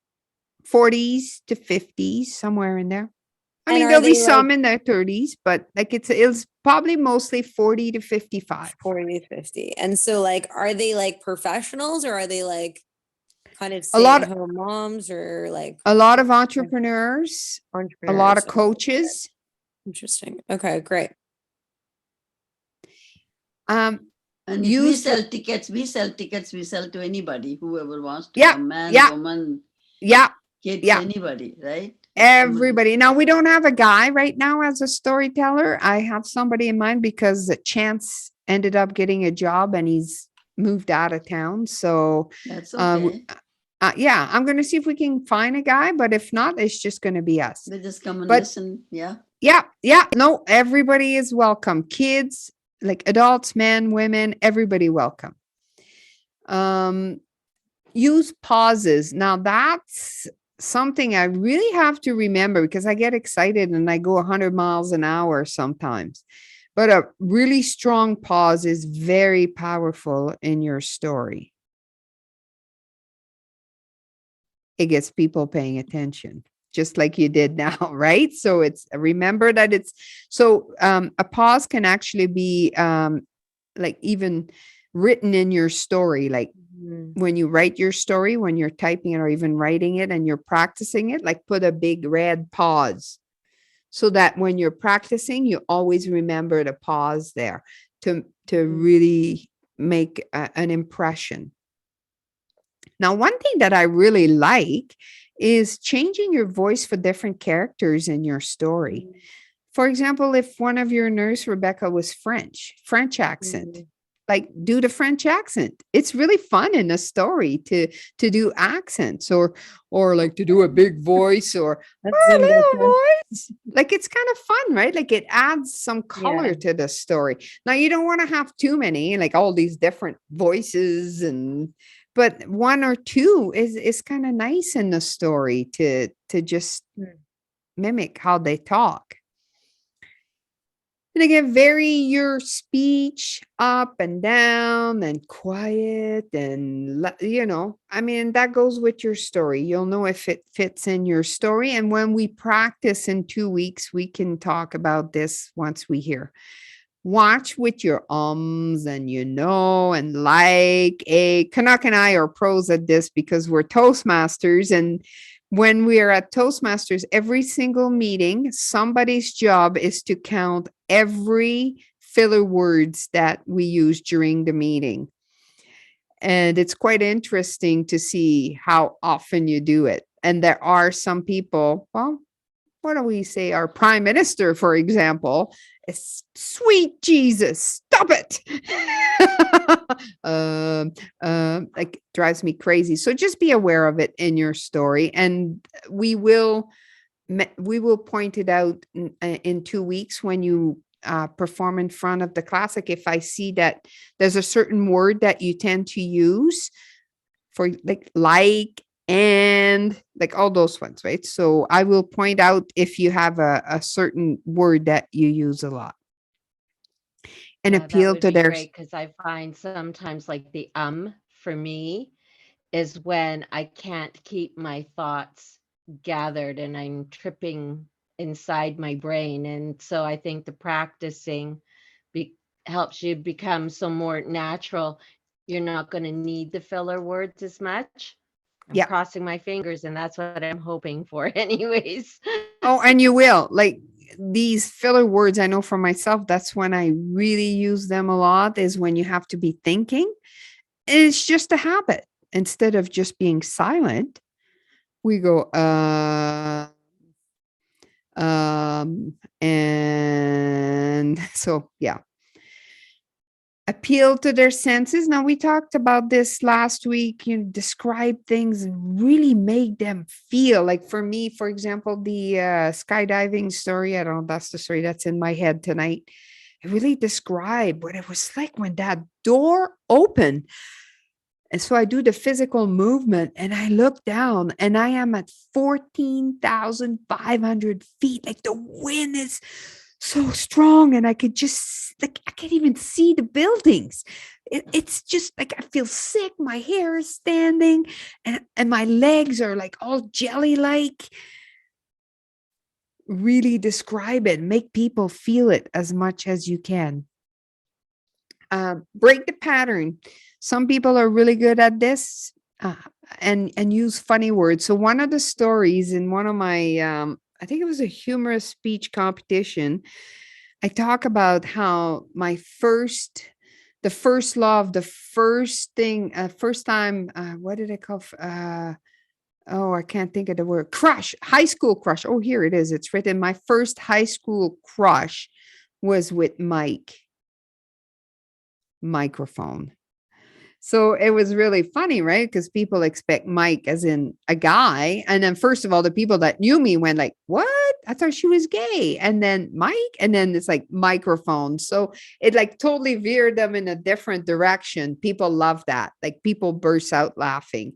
40s to 50s, somewhere in there. I And mean, are there'll be they, some like- in their 30s, but like it's probably mostly 40 to 55. 40 to 50. And so like, are they like professionals or are they like kind of A lot, stay-at-home moms or like a lot of entrepreneurs, a lot entrepreneurs? of coaches. Interesting. Okay, great. And if we Use sell tickets, we sell to anybody, whoever wants to Yeah, come, man, yeah. woman, yeah, kids, yeah. anybody, right? Everybody. Now we don't have a guy right now as a storyteller. I have somebody in mind because Chance ended up getting a job and he's moved out of town. So That's uh, okay. yeah, I'm going to see if we can find a guy, but if not, it's just going to be us. They just come and But listen. Yeah. yeah, no, everybody is welcome. Kids, like adults, men, women, everybody welcome. Use pauses. Now that's something I really have to remember because I get excited and I go 100 miles an hour sometimes. But a really strong pause is very powerful in your story. It gets people paying attention, just like you did now, right? So it's remember that it's so a pause can actually be like even written in your story, like when you write your story, when you're typing it or even writing it and you're practicing it, like put a big red pause so that when you're practicing, you always remember to pause there to really make an impression. Now, one thing that I really like is changing your voice for different characters in your story. For example, if one of your nurse, Rebecca, was French accent, like do the French accent. It's really fun in a story to do accents or like to do a big voice or a little voice. Like it's kind of fun, right? Like it adds some color to the story. Now you don't want to have too many, like all these different voices but one or two is kind of nice in the story to just mimic how they talk. And again, vary your speech up and down and quiet and, I mean, that goes with your story. You'll know if it fits in your story. And when we practice in 2 weeks, we can talk about this once we hear. Watch with your ums and and like. Canuck and I are pros at this because we're Toastmasters. And when we are at Toastmasters, every single meeting, somebody's job is to count every filler words that we use during the meeting. And it's quite interesting to see how often you do it. And there are some people, well, what do we say? Our prime minister, for example, is sweet Jesus, stop it. Like drives me crazy. So just be aware of it in your story. And we will point it out in 2 weeks when you perform in front of the class. Like if I see that there's a certain word that you tend to use for like and like all those ones, right? So I will point out if you have a certain word that you use a lot and Yeah, that appeal would to be their great because I find sometimes like the for me is when I can't keep my thoughts gathered and I'm tripping inside my brain. And so I think the practicing helps you become so more natural. You're not going to need the filler words as much. I'm yeah. crossing my fingers, and that's what I'm hoping for, anyways. Oh, and you will like these filler words. I know for myself, that's when I really use them a lot is when you have to be thinking. It's just a habit. Instead of just being silent, we go, and so, yeah. Appeal to their senses. Now, we talked about this last week. You describe things and really make them feel like for me, for example, the skydiving story. I don't know, that's the story that's in my head tonight. I really describe what it was like when that door opened. And so I do the physical movement and I look down and I am at 14,500 feet. Like the wind is so strong and I could just like, I can't even see the buildings. It's just like, I feel sick. My hair is standing and my legs are like all jelly-like. Really describe it, make people feel it as much as you can. Break the pattern. Some people are really good at this. and use funny words. So one of the stories in one of my I think it was a humorous speech competition, I talk about how the first law of the first thing, first time, what did I call? Oh, I can't think of the word. Crush, high school crush. Oh, here it is. It's written. My first high school crush was with microphone. So it was really funny, right? Because people expect Mike as in a guy. And then first of all, the people that knew me went like, what? I thought she was gay. And then Mike, and then it's like microphone. So it like totally veered them in a different direction. People love that. Like people burst out laughing.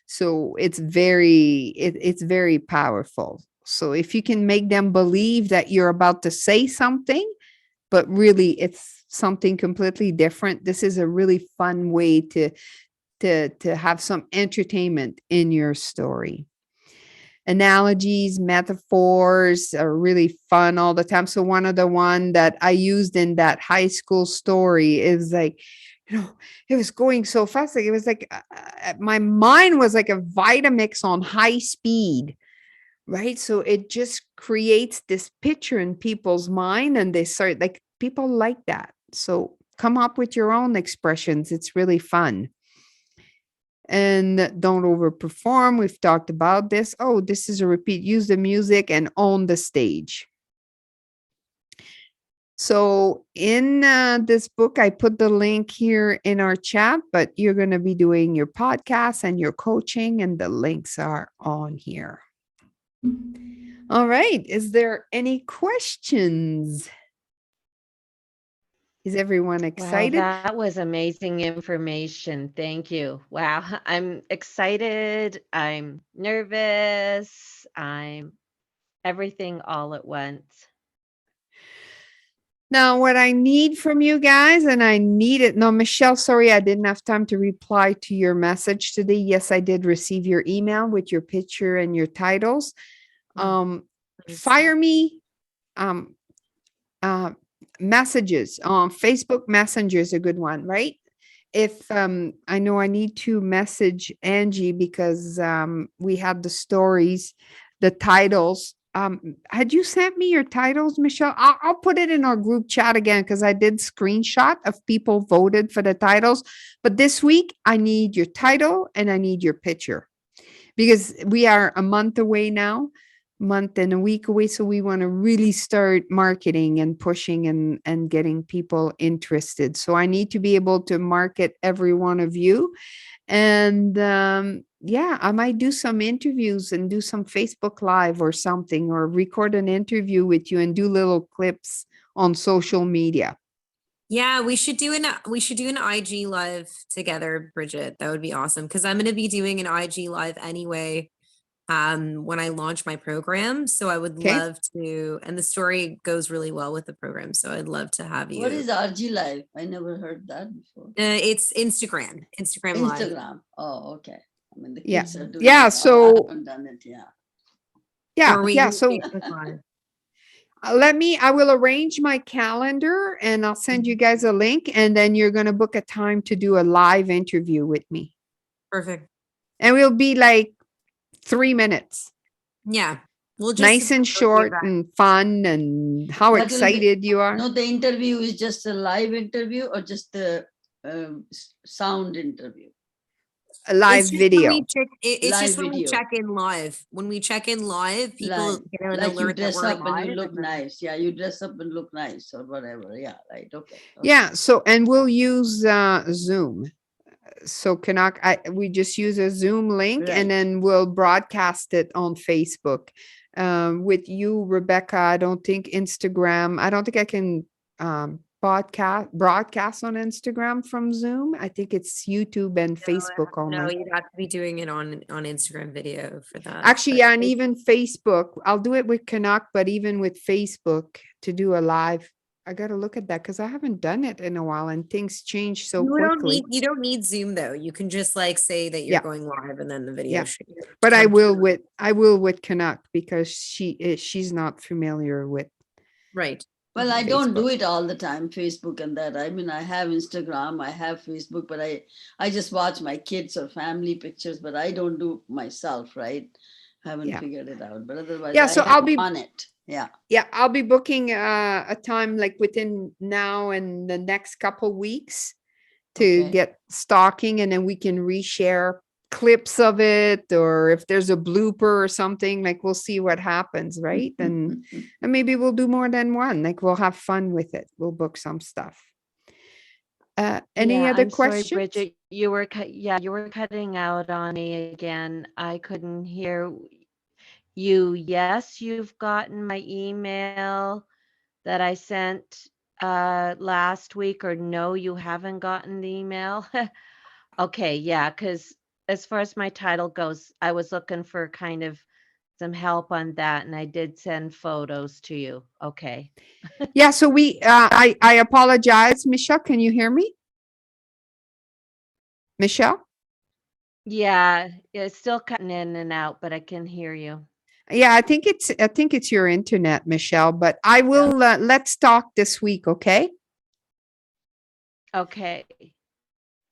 So it's it's very powerful. So if you can make them believe that you're about to say something, but really it's something completely different, this is a really fun way to have some entertainment in your story. Analogies, metaphors are really fun all the time. So one of the one that I used in that high school story is like, it was going so fast. Like it was like my mind was like a Vitamix on high speed, right? So it just creates this picture in people's mind, and they start like people like that. So come up with your own expressions. It's really fun. And don't overperform. We've talked about this. Oh, this is a repeat. Use the music and own the stage. So in this book, I put the link here in our chat, but you're going to be doing your podcast and your coaching, and the links are on here. All right. Is there any questions? Is everyone excited? Wow, that was amazing information. Thank you. Wow, I'm excited. I'm nervous. I'm everything all at once. Now, what I need from you guys, and I need it. No, Michelle, sorry, I didn't have time to reply to your message today. Yes, I did receive your email with your picture and your titles. Fire me messages on Facebook Messenger is a good one, right? If I know I need to message Angie because we had the stories, the titles. Had you sent me your titles, Michelle? I'll put it in our group chat again because I did screenshot of people voted for the titles. But this week, I need your title and I need your picture because we are a month away now, month and a week away. So we want to really start marketing and pushing and getting people interested. So I need to be able to market every one of you. And yeah, I might do some interviews and do some Facebook Live or something, or record an interview with you and do little clips on social media. Yeah, we should do an IG live together, Bridget. That would be awesome because I'm going to be doing an IG live anyway when I launch my program. So I would love to, and the story goes really well with the program. So I'd love to have you. What is RG Live? I never heard that before. It's Instagram Live. Instagram. Oh, okay. I mean, the Yeah. kids are doing Yeah. it. So I haven't done it. Yeah. Yeah. So I will arrange my calendar and I'll send you guys a link, and then you're going to book a time to do a live interview with me. Perfect. And we'll be like 3 minutes. Yeah. We'll just nice and short and fun, and how That will be- excited you are. No, the interview is just a live interview or just the sound interview? A live video. It's Live just when we video. check in live. When we check in live, people Live. get an Like you alert that dress we're up and you live, look and then- nice. Yeah, you dress up and look nice or whatever. Yeah, right. Okay. Yeah. So, and we'll use Zoom. So we just use a Zoom link, Right. and then we'll broadcast it on Facebook. With you, Rebecca, I don't think Instagram. I don't think I can broadcast on Instagram from Zoom. I think it's YouTube and Facebook only. No, you'd have to be doing it on Instagram video for that. Actually, yeah, and even Facebook. I'll do it with Canuck, but even with Facebook to do a live, I got to look at that because I haven't done it in a while, and things change so quickly. You don't need Zoom though. You can just like say that you're going live, and then the video. Yeah. should But I come will through. with Canuck because she's not familiar with. Right. Well, I don't do Facebook. it all the time, Facebook and that. I mean, I have Instagram, I have Facebook, but I just watch my kids or family pictures, but I don't do myself, right? Haven't Yeah. figured it out, but otherwise Yeah. I So am on it. Yeah. Yeah, I'll be booking a time like within now and the next couple weeks to Okay. get stalking, and then we can reshare clips of it, or if there's a blooper or something, like we'll see what happens, right? And maybe we'll do more than one. Like we'll have fun with it. We'll book some stuff. Any Yeah, other I'm sorry, questions? Bridget. You were cutting out on me again. I couldn't hear you. Yes, you've gotten my email that I sent last week, or no, you haven't gotten the email. Okay, yeah, because as far as my title goes, I was looking for kind of some help on that, and I did send photos to you. Okay. Yeah, so I apologize, Michelle. Can you hear me? Michelle? Yeah, it's still cutting in and out, but I can hear you. Yeah, I think it's your internet, Michelle, but I will let's talk this week, okay? Okay.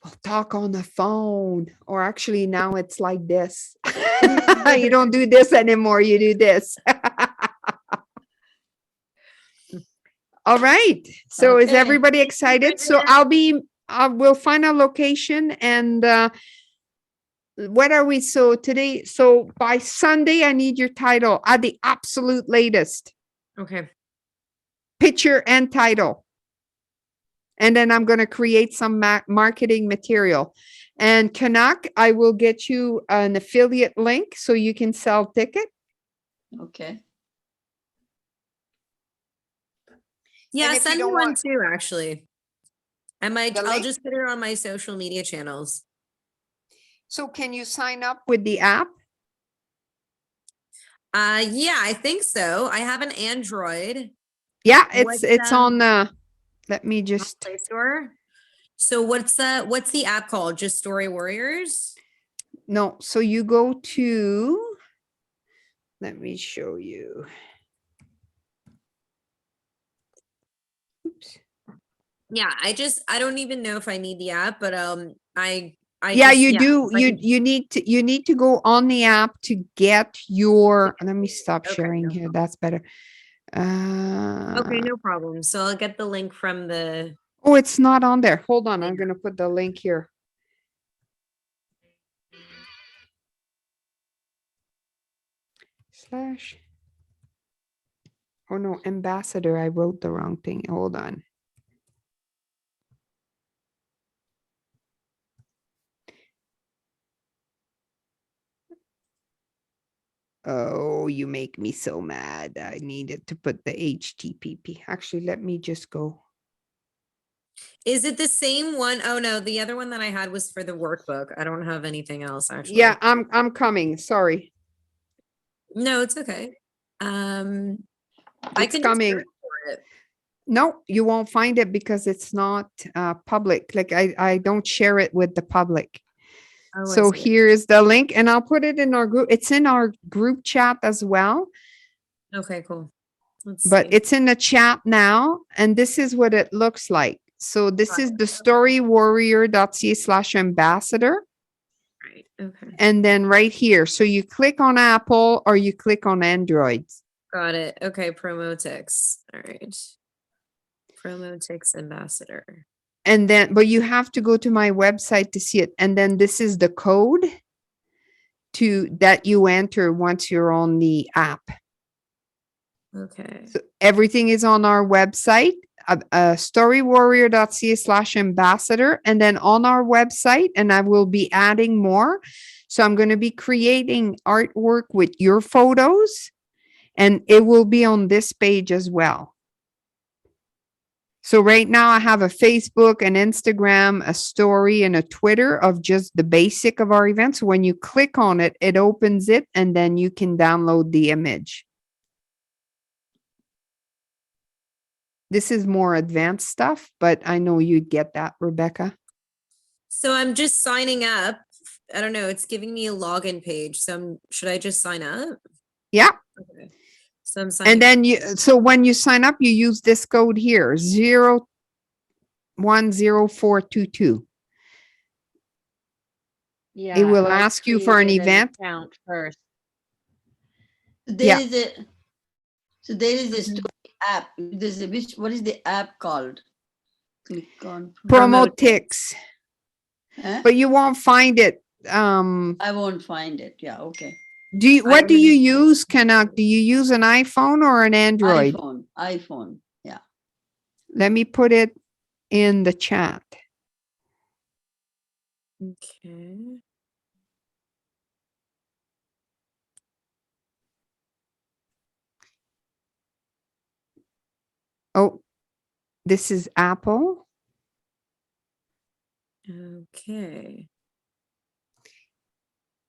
We'll talk on the phone, or actually now it's like this. You don't do this anymore, you do this. All right. So is Okay. everybody excited? So we'll find a location, and what are we? So today, so by Sunday, I need your title at the absolute latest. Okay. Picture and title. And then I'm going to create some marketing material. And Canuck, I will get you an affiliate link so you can sell ticket. Okay. Yeah, And if you send me don't one want too, actually. the I'll link, just put it on my social media channels. so can you sign up with the app? Yeah, I think so. I have an Android. Yeah, What's it's on the. Let me just. Play Store. So what's the app called? Just Story Warriors? No, so you go to. Let me show you. Oops. Yeah, I don't even know if I need the app, but I Yeah, just you do. like, You need to go on the app to get your. Let me stop Okay, sharing no here. That's better. okay, no problem. So I'll get the link from the Oh, it's not on there. Hold on. I'm Yeah. going to put the link here. Slash. Oh no, ambassador. I wrote the wrong thing. Hold on. Oh, you make me so mad. I needed to put the HTTP. Actually, let me just go. Is it the same one? Oh no, the other one that I had was for the workbook. I don't have anything else actually. Yeah, I'm coming. Sorry. No, it's okay. I It's can just coming. search for it. No, you won't find it because it's not public. Like I don't share it with the public. Oh, I So see. here is the link, and I'll put it in our group. It's in our group chat as well, Okay, cool. Let's but see. it's in the chat now, and this is what it looks like. So this is the storywarrior.ca/ambassador. Right. Okay. And then right here. So you click on Apple or you click on Android. Got it. Okay, Promotix. All right. Promotix ambassador. And then, but you have to go to my website to see it. And then this is the code that you enter once you're on the app. Okay. So everything is on our website, storywarrior.ca/ambassador. And then on our website, and I will be adding more. So I'm going to be creating artwork with your photos, and it will be on this page as well. So right now I have a Facebook, an Instagram, a story, and a Twitter of just the basic of our event. So when you click on it, it opens it, and then you can download the image. This is more advanced stuff, but I know you'd get that, Rebecca. So I'm just signing up. I don't know. It's giving me a login page. So should I just sign up? Yeah. Okay. So I'm signing And then so when you sign up, you use this code here, 010422. Yeah. It will I ask you for an created event. account first. There Yeah. is a so there is a Mhm. story app. There's a what is the app called? Click on Promo Promote ticks, Huh? but you won't find it. I won't find it. Yeah, okay. What do I'm you gonna- use, Canuck? Do you use an iPhone or an Android? iPhone. Yeah. Let me put it in the chat. Okay. Oh, this is Apple. Okay.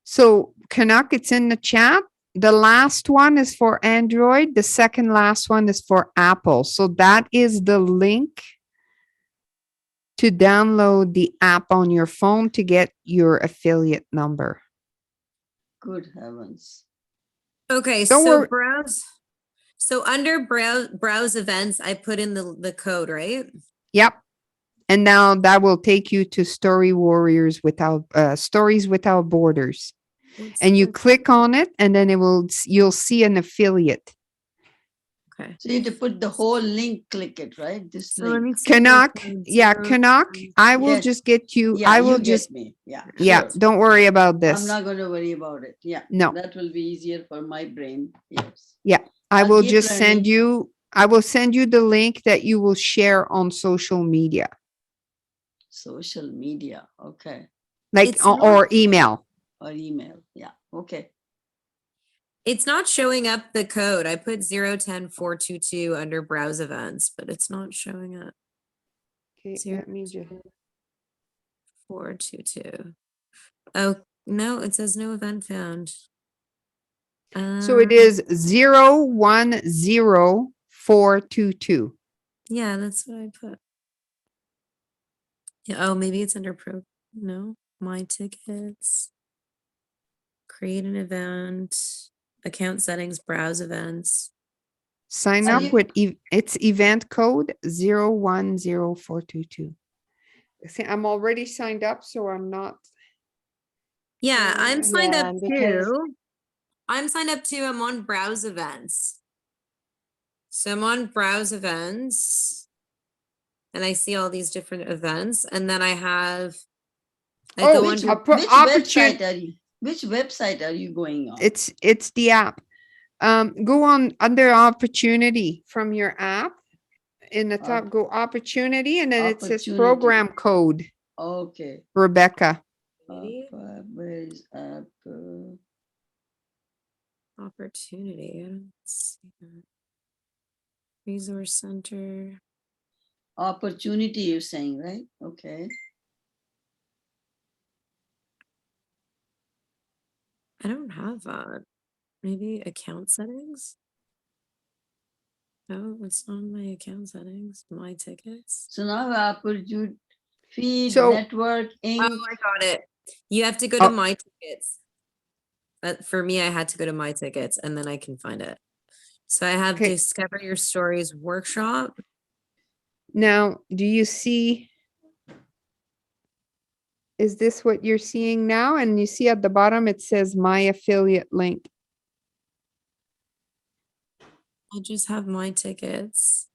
So Canuck, it's in the chat. The last one is for Android. The second last one is for Apple. So that is the link to download the app on your phone to get your affiliate number. Good heavens. Okay, Don't so worry. browse. So under browse events, I put in the code, right? Yep. And now that will take you to Stories Without Borders. What's And you the- click on it and then you'll see an affiliate. Okay. So you have to put the whole link, click it, right? This So let link. me see. if I Canuck, can yeah, zero Canuck, times- I will Yes. just get you, Yeah, I will you just, get me. Yeah. yeah, Sure. don't worry about I'm this. not going to worry about it. Yeah. No. That will be easier for my brain. Yes. I I'll will keep just send learning. I will send you the link that you will share on social media, Social media. Okay. like, It's or not- email. Or email. Yeah. Okay. It's not showing up the code. I put 010422 under browse events, but it's not showing up. Okay, let me just, 422. Oh, no, it says no event found. so it is 010422. Yeah, that's what I put. Yeah, oh, maybe it's under no, my tickets. Create an event, account settings, browse events. Sign Are up you- with, it's event code 010422. See, I'm already signed up, so I'm not. Yeah, I'm signed Yeah, up because- too. I'm signed up too. I'm on browse events. So I'm on browse events and I see all these different events. And then I have, I Oh, go which under, Which website are you going on? it's the app. Go on under opportunity from your app. In the top, go opportunity, and then it says Opportunity. program code, Okay. Rebecca. Where is app? opportunity. I don't see that. Resource center. Opportunity, you're saying, right? Okay. I don't have that. Maybe account settings? No, it's not my account settings. My tickets. So now opportunity, feed, So- network, Inc. Oh, I got it. You have to go to Oh. my tickets. For me, I had to go to my tickets and then I can find it. So I have Okay. Discover Your Stories workshop. Now, do you see? Is this what you're seeing now? And you see at the bottom, it says my affiliate link. I just have my tickets.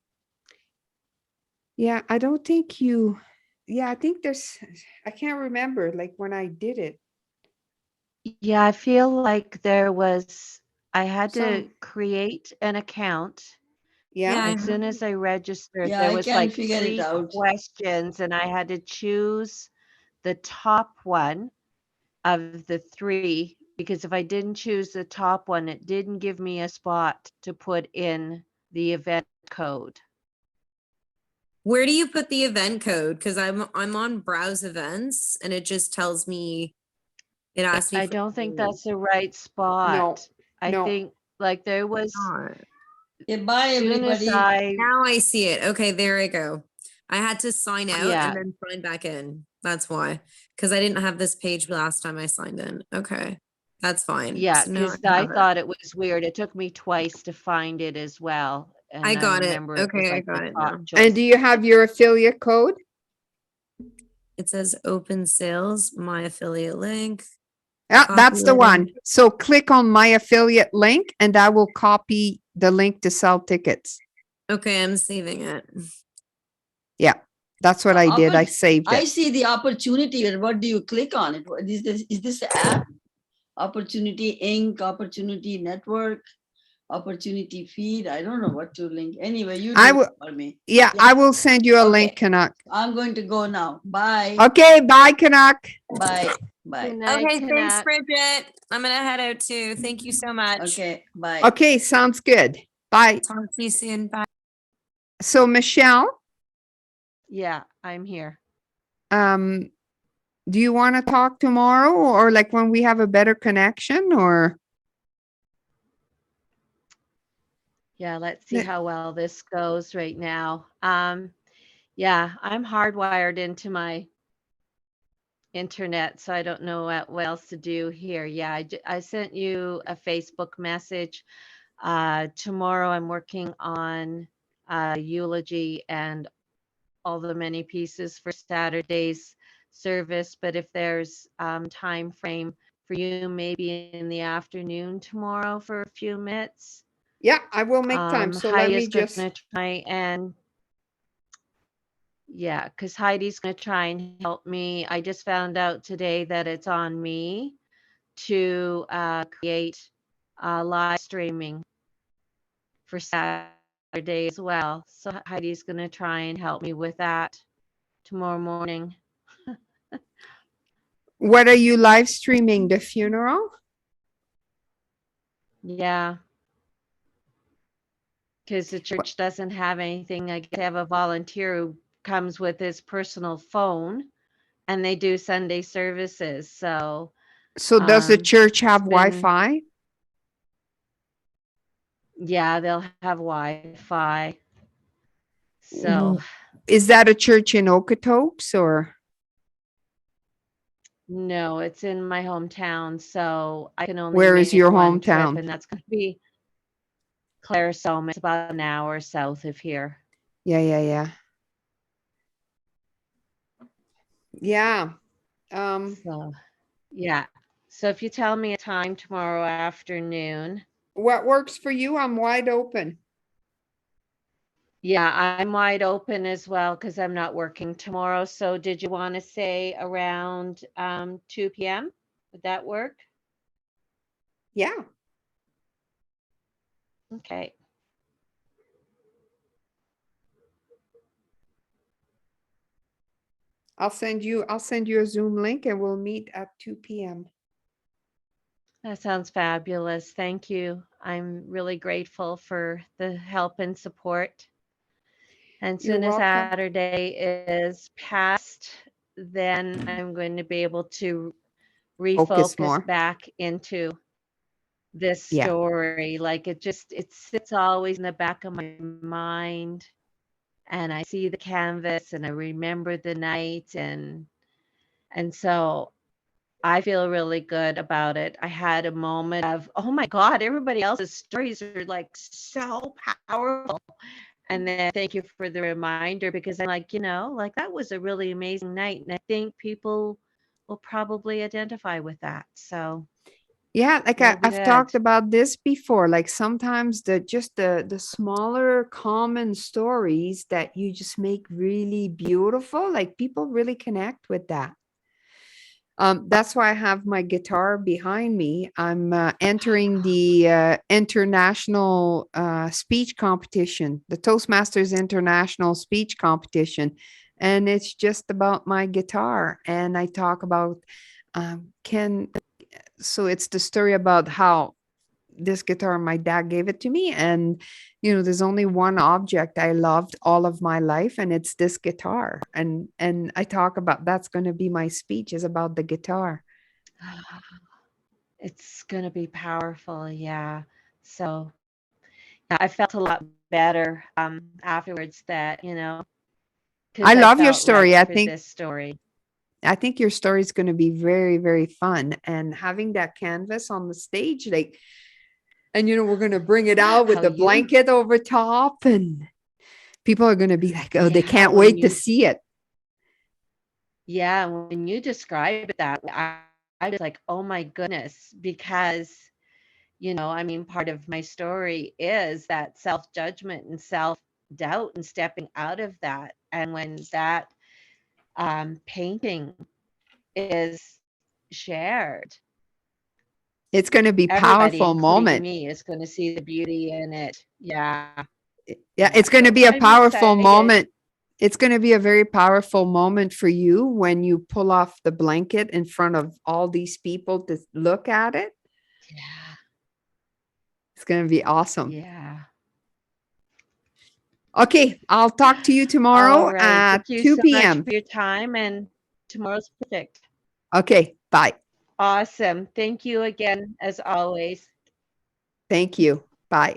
Yeah, I don't think you, yeah, I think I can't remember like when I did it. Yeah, I feel like I had to Some- create an account. Yeah. As soon as I registered, Yeah, there I was can like figure it 3 out. questions and I had to choose the top one of the 3 because if I didn't choose the top one, it didn't give me a spot to put in the event code. Where do you put the event code? Because I'm on browse events and it just tells me, it asks me. I for don't think code. that's the right spot. I no. think like there was Not. Okay, bye as soon as everybody. Now I see it. Okay, there I go. I had to sign out Yeah. and then sign back in. That's why. Because I didn't have this page last time I signed in. Okay. That's fine. Yeah, So now because I I have it. thought it was weird. It took me twice to find it as well. I And I got it. remember it was Okay, I like the got it top now. And do choice. you have your affiliate code? It says open sales, my affiliate link. Yeah, Copy that's the one. link. So click on my affiliate link and that will copy the link to sell tickets. Okay, I'm saving it. Yeah, that's what I did. I saved I it. see the opportunity. And what do you click on it? What is this? Is this the app? Opportunity Inc., Opportunity Network, Opportunity Feed. I don't know what to link. Anyway, you I do will, it for me. yeah, I will send you a Okay. link, Canuck. I'm going to go now. Bye. Okay, bye, Canuck. Bye. Good Bye. night, Okay, thanks, Canuck. Bridget. I'm gonna head out too. Thank you so much. Okay. Bye. Okay, sounds good. Bye. Talk to you soon. Bye. So Michelle, Yeah, I'm here. do you want to talk tomorrow or like when we have a better connection or? Yeah, let's see Yeah. how well this goes right now. Yeah, I'm hardwired into my internet, so I don't know what else to do here. Yeah, I sent you a Facebook message. Tomorrow I'm working on eulogy and all the many pieces for Saturday's service. But if there's time frame for you, maybe in the afternoon tomorrow for a few minutes. Yeah, I will make time. So let me Heidi's going just, to try and yeah, because Heidi's going to try and help me. I just found out today that it's on me to create live streaming for Saturday as well. So Heidi's going to try and help me with that tomorrow morning. what are you live streaming? The funeral? Yeah. Because the church doesn't have anything. I guess they have a volunteer who comes with his personal phone and they do Sunday services. So So does the um, church have it's been, Wi-Fi? yeah, they'll have Wi-Fi. So Is that a church in Okotoks or? no, it's in my hometown. So I can only Where is make your one trip, hometown? and that's going to be Claresholm. It's about an hour south of here. Yeah. Yeah. So yeah. So if you tell me a time tomorrow afternoon. What works for you? I'm wide open. Yeah, I'm wide open as well because I'm not working tomorrow. So did you want to say around 2 p.m.? Would that work? Yeah. Okay. I'll send you a Zoom link and we'll meet at 2 p.m. That sounds fabulous. Thank you. I'm really grateful for the help and support. And You're soon as welcome. Saturday is past, then I'm going to be able to Focus refocus more. back into this Yeah. story. Like it sits always in the back of my mind. And I see the canvas and I remember the night and so I feel really good about it. I had a moment of, oh my God, everybody else's stories are like so powerful. And then thank you for the reminder because I'm like, like that was a really amazing night. And I think people will probably identify with that. So Yeah, like it'll be I've good. talked about this before. Like sometimes the smaller common stories that you just make really beautiful, like people really connect with that. That's why I have my guitar behind me. I'm entering the international speech competition, the Toastmasters International Speech Competition, and it's just about my guitar. And I talk about can so it's the story about how this guitar my dad gave it to me, and there's only one object I loved all of my life, and it's this guitar. And I talk about that's going to be my speech is about the guitar. It's going to be powerful. Yeah. So yeah, I felt a lot better afterwards that, I because I love your felt right story. I for think this story. I think your story is going to be very, very fun. And having that canvas on the stage, like, and we're going to bring it out with How the you- blanket over top, and people are going to be like, oh, they Yeah, can't when wait to you- see it. Yeah, when you describe it that way, I was like, oh my goodness, because, I mean, part of my story is that self-judgment and self-doubt and stepping out of that. And when that painting is shared, It's going to be everybody, powerful including moment. me, is going to see the beauty in it. Yeah. Yeah, it's going to So be a I'm powerful excited. moment. It's going to be a very powerful moment for you when you pull off the blanket in front of all these people to look at it. Yeah. It's going to be awesome. Yeah. Okay, I'll talk to you All tomorrow right. at Thank you 2 so much p.m. for your time, and tomorrow's project. Okay, bye. Awesome. Thank you again, as always. Thank you. Bye.